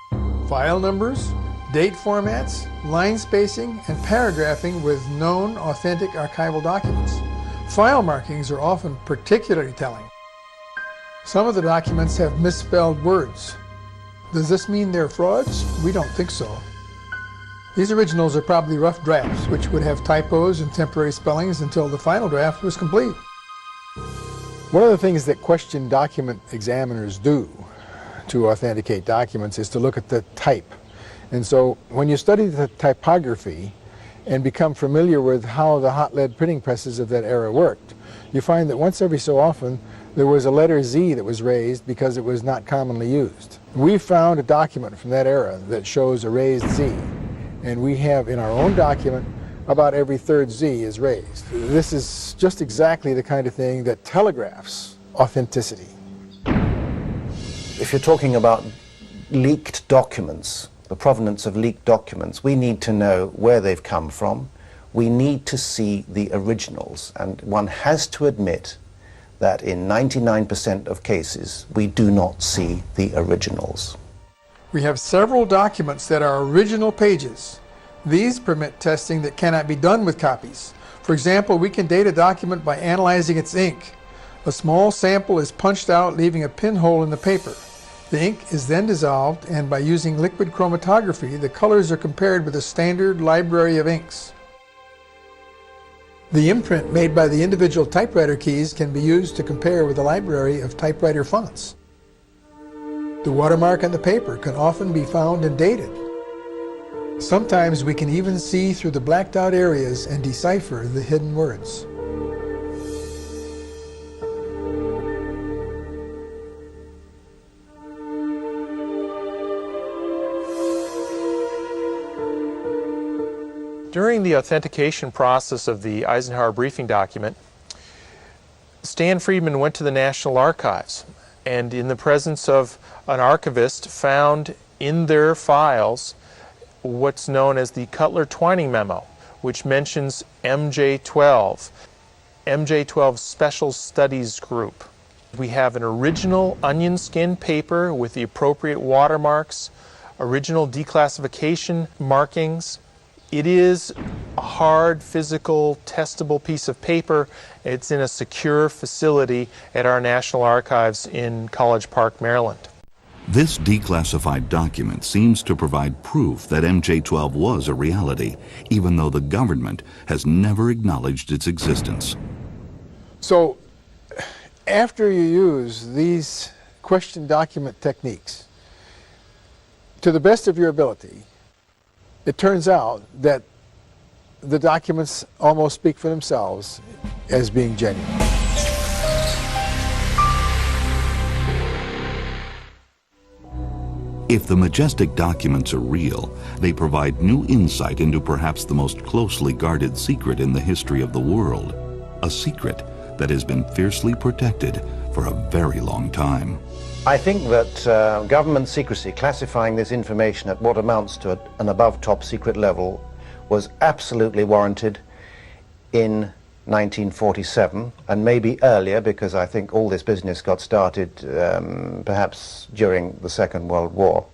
Speaker 1: file numbers, date formats, line spacing, and paragraphing with known authentic archival documents. File markings are often particularly telling. Some of the documents have misspelled words. Does this mean they're frauds? We don't think so. These originals are probably rough drafts, which would have typos and temporary spellings until the final draft was complete.
Speaker 12: One of the things that question document examiners do to authenticate documents is to look at the type. And so when you study the typography and become familiar with how the hot lead printing presses of that era worked, you find that once every so often there was a letter Z that was raised because it was not commonly used. We found a document from that era that shows a raised Z, and we have in our own document about every third Z is raised. This is just exactly the kind of thing that telegraphs authenticity.
Speaker 18: If you're talking about leaked documents, the provenance of leaked documents, we need to know where they've come from. We need to see the originals, and one has to admit that in 99% of cases we do not see the originals.
Speaker 1: We have several documents that are original pages. These permit testing that cannot be done with copies. For example, we can date a document by analyzing its ink. A small sample is punched out, leaving a pinhole in the paper. The ink is then dissolved, and by using liquid chromatography, the colors are compared with a standard library of inks. The imprint made by the individual typewriter keys can be used to compare with a library of typewriter fonts. The watermark on the paper can often be found and dated. Sometimes we can even see through the blacked out areas and decipher the hidden words.
Speaker 16: During the authentication process of the Eisenhower briefing document, Stan Friedman went to the National Archives, and in the presence of an archivist found in their files what's known as the Cutler-Twining Memo, which mentions MJ-12, MJ-12 Special Studies Group. We have an original onion skin paper with the appropriate watermarks, original declassification markings. It is a hard, physical, testable piece of paper. It's in a secure facility at our National Archives in College Park, Maryland.
Speaker 6: This declassified document seems to provide proof that MJ-12 was a reality, even though the government has never acknowledged its existence.
Speaker 1: So, after you use these question document techniques, to the best of your ability, it turns out that the documents almost speak for themselves as being genuine.
Speaker 6: If the majestic documents are real, they provide new insight into perhaps the most closely guarded secret in the history of the world, a secret that has been fiercely protected for a very long time.
Speaker 18: I think that government secrecy, classifying this information at what amounts to an above top secret level, was absolutely warranted in 1947, and maybe earlier, because I think all this business got started perhaps during the Second World War.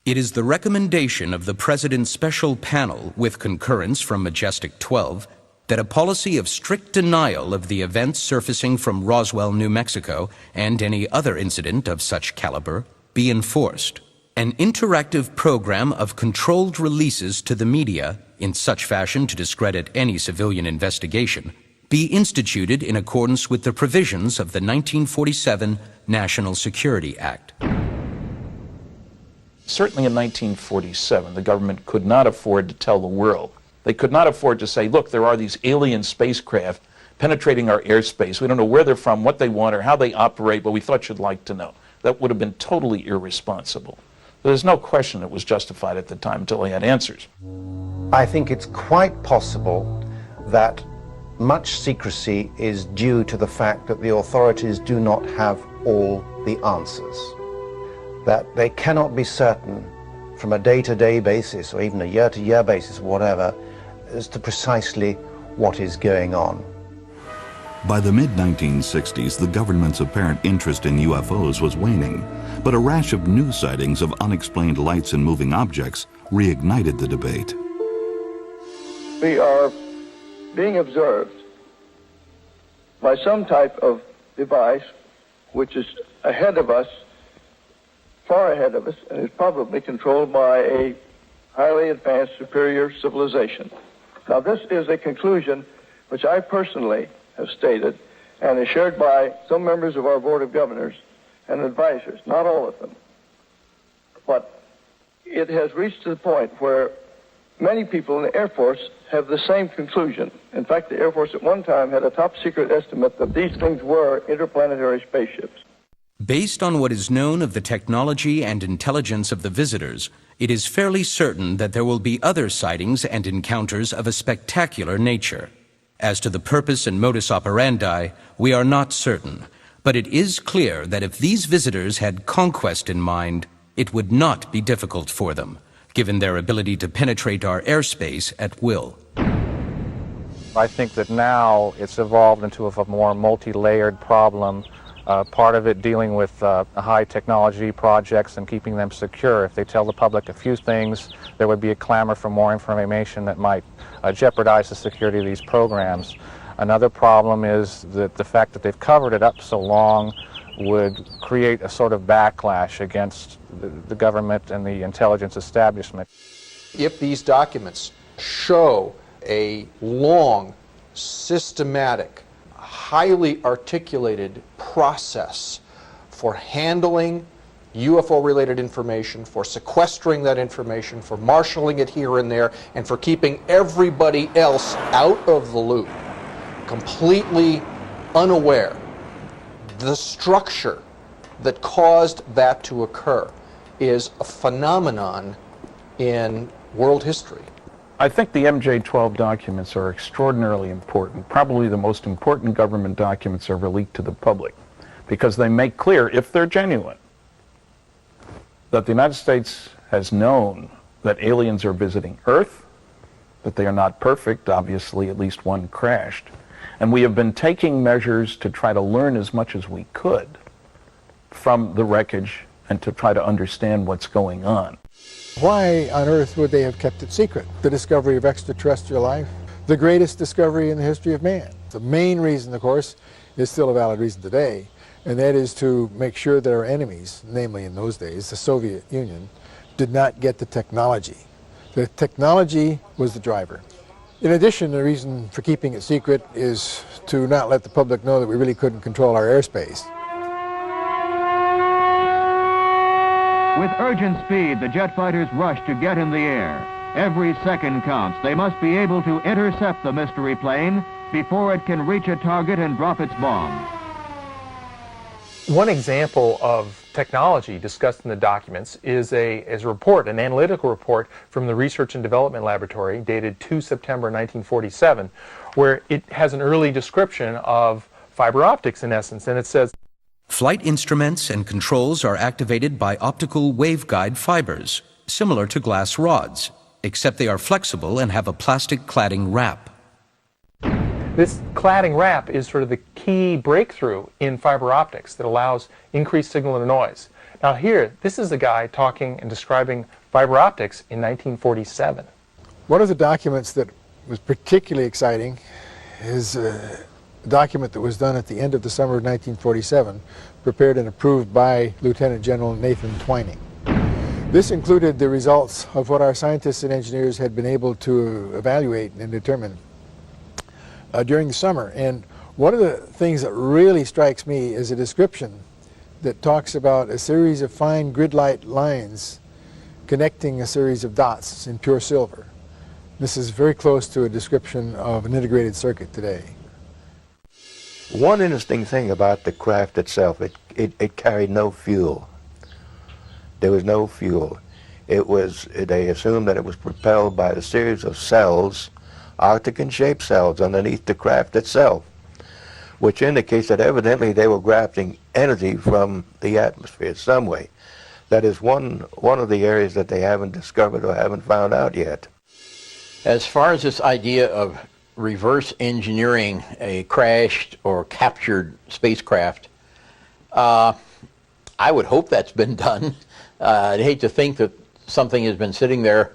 Speaker 13: It is the recommendation of the President's Special Panel, with concurrence from Majestic 12, that a policy of strict denial of the events surfacing from Roswell, New Mexico, and any other incident of such caliber be enforced. An interactive program of controlled releases to the media, in such fashion to discredit any civilian investigation, be instituted in accordance with the provisions of the 1947 National Security Act.
Speaker 24: Certainly in 1947, the government could not afford to tell the world. They could not afford to say, look, there are these alien spacecraft penetrating our airspace. We don't know where they're from, what they want, or how they operate, but we thought you'd like to know. That would have been totally irresponsible. There's no question it was justified at the time until they had answers.
Speaker 18: I think it's quite possible that much secrecy is due to the fact that the authorities do not have all the answers. That they cannot be certain from a day-to-day basis or even a year-to-year basis or whatever as to precisely what is going on.
Speaker 6: By the mid-1960s, the government's apparent interest in UFOs was waning, but a rash of new sightings of unexplained lights and moving objects reignited the debate.
Speaker 7: We are being observed by some type of device which is ahead of us, far ahead of us, and is probably controlled by a highly advanced superior civilization. Now, this is a conclusion which I personally have stated and is shared by some members of our Board of Governors and advisors, not all of them. But it has reached to the point where many people in the Air Force have the same conclusion. In fact, the Air Force at one time had a top secret estimate that these things were interplanetary spaceships.
Speaker 13: Based on what is known of the technology and intelligence of the visitors, it is fairly certain that there will be other sightings and encounters of a spectacular nature. As to the purpose and modus operandi, we are not certain, but it is clear that if these visitors had conquest in mind, it would not be difficult for them, given their ability to penetrate our airspace at will.
Speaker 14: I think that now it's evolved into a more multi-layered problem. Part of it dealing with high technology projects and keeping them secure. If they tell the public a few things, there would be a clamor for more information that might jeopardize the security of these programs. Another problem is that the fact that they've covered it up so long would create a sort of backlash against the government and the intelligence establishment.
Speaker 8: If these documents show a long, systematic, highly articulated process for handling UFO-related information, for sequestering that information, for marshaling it here and there, and for keeping everybody else out of the loop, completely unaware, the structure that caused that to occur is a phenomenon in world history.
Speaker 24: I think the MJ-12 documents are extraordinarily important. Probably the most important government documents ever leaked to the public, because they make clear, if they're genuine, that the United States has known that aliens are visiting Earth, but they are not perfect. Obviously, at least one crashed. And we have been taking measures to try to learn as much as we could from the wreckage and to try to understand what's going on.
Speaker 12: Why on earth would they have kept it secret? The discovery of extraterrestrial life, the greatest discovery in the history of man. The main reason, of course, is still a valid reason today, and that is to make sure that our enemies, namely in those days, the Soviet Union, did not get the technology. The technology was the driver. In addition, the reason for keeping it secret is to not let the public know that we really couldn't control our airspace.
Speaker 2: With urgent speed, the jet fighters rush to get in the air. Every second counts. They must be able to intercept the mystery plane before it can reach a target and drop its bomb.
Speaker 16: One example of technology discussed in the documents is a report, an analytical report from the Research and Development Laboratory dated 2 September 1947, where it has an early description of fiber optics in essence, and it says,
Speaker 13: Flight instruments and controls are activated by optical waveguide fibers, similar to glass rods, except they are flexible and have a plastic cladding wrap.
Speaker 16: This cladding wrap is sort of the key breakthrough in fiber optics that allows increased signal to noise. Now here, this is a guy talking and describing fiber optics in 1947.
Speaker 12: One of the documents that was particularly exciting is a document that was done at the end of the summer of 1947, prepared and approved by Lieutenant General Nathan Twining. This included the results of what our scientists and engineers had been able to evaluate and determine during the summer. And one of the things that really strikes me is a description that talks about a series of fine grid-like lines connecting a series of dots in pure silver. This is very close to a description of an integrated circuit today.
Speaker 27: One interesting thing about the craft itself, it carried no fuel. There was no fuel. They assumed that it was propelled by a series of cells, octagon-shaped cells underneath the craft itself, which indicates that evidently they were grasping energy from the atmosphere some way. That is one of the areas that they haven't discovered or haven't found out yet.
Speaker 3: As far as this idea of reverse engineering a crashed or captured spacecraft, I would hope that's been done. I'd hate to think that something has been sitting there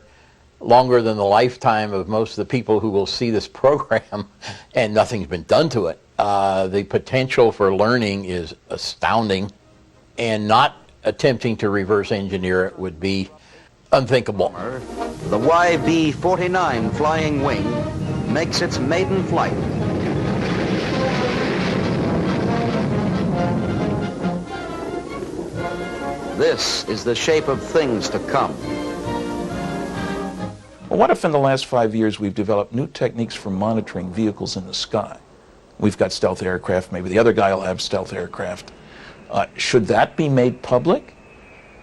Speaker 3: longer than the lifetime of most of the people who will see this program and nothing's been done to it. The potential for learning is astounding, and not attempting to reverse engineer it would be unthinkable.
Speaker 21: The YB-49 flying wing makes its maiden flight. This is the shape of things to come.
Speaker 24: Well, what if in the last 5 years we've developed new techniques for monitoring vehicles in the sky? We've got stealth aircraft, maybe the other guy will have stealth aircraft. Should that be made public?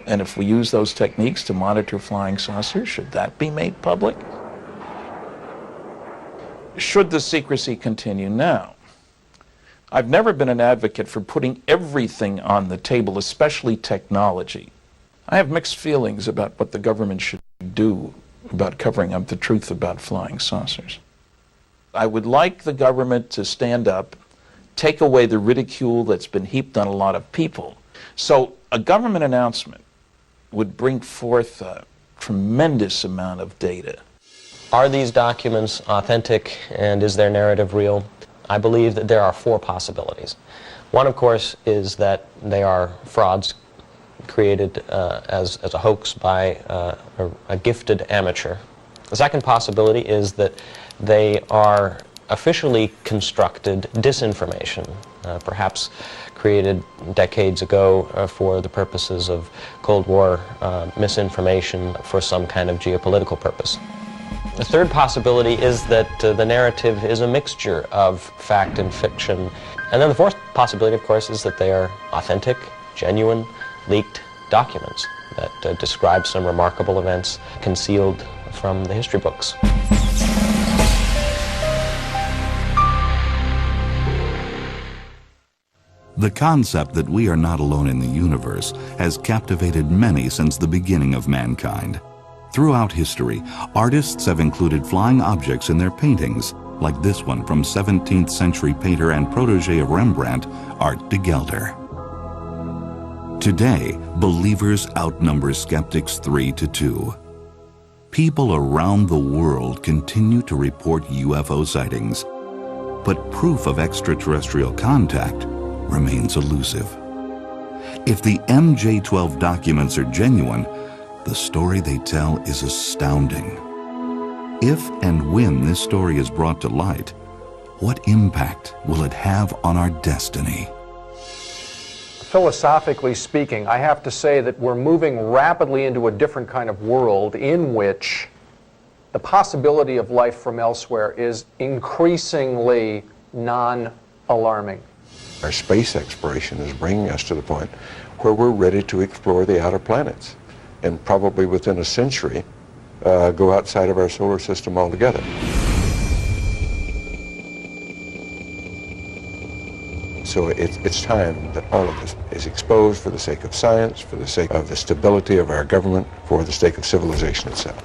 Speaker 24: And if we use those techniques to monitor flying saucers, should that be made public? Should the secrecy continue now? I've never been an advocate for putting everything on the table, especially technology. I have mixed feelings about what the government should do about covering up the truth about flying saucers. I would like the government to stand up, take away the ridicule that's been heaped on a lot of people. So a government announcement would bring forth a tremendous amount of data.
Speaker 22: Are these documents authentic, and is their narrative real? I believe that there are 4 possibilities. One, of course, is that they are frauds created as a hoax by a gifted amateur. The second possibility is that they are officially constructed disinformation, perhaps created decades ago for the purposes of Cold War misinformation for some kind of geopolitical purpose. The third possibility is that the narrative is a mixture of fact and fiction. And then the fourth possibility, of course, is that they are authentic, genuine, leaked documents that describe some remarkable events concealed from the history books.
Speaker 6: The concept that we are not alone in the universe has captivated many since the beginning of mankind. Throughout history, artists have included flying objects in their paintings, like this one from 17th century painter and protege of Rembrandt, Art de Gelder. Today, believers outnumber skeptics 3-2. People around the world continue to report UFO sightings, but proof of extraterrestrial contact remains elusive. If the MJ-12 documents are genuine, the story they tell is astounding. If and when this story is brought to light, what impact will it have on our destiny?
Speaker 8: Philosophically speaking, I have to say that we're moving rapidly into a different kind of world in which the possibility of life from elsewhere is increasingly non-alarming.
Speaker 5: Our space exploration is bringing us to the point where we're ready to explore the outer planets, and probably within a century go outside of our solar system altogether. So it's time that all of this is exposed for the sake of science, for the sake of the stability of our government, for the sake of civilization itself.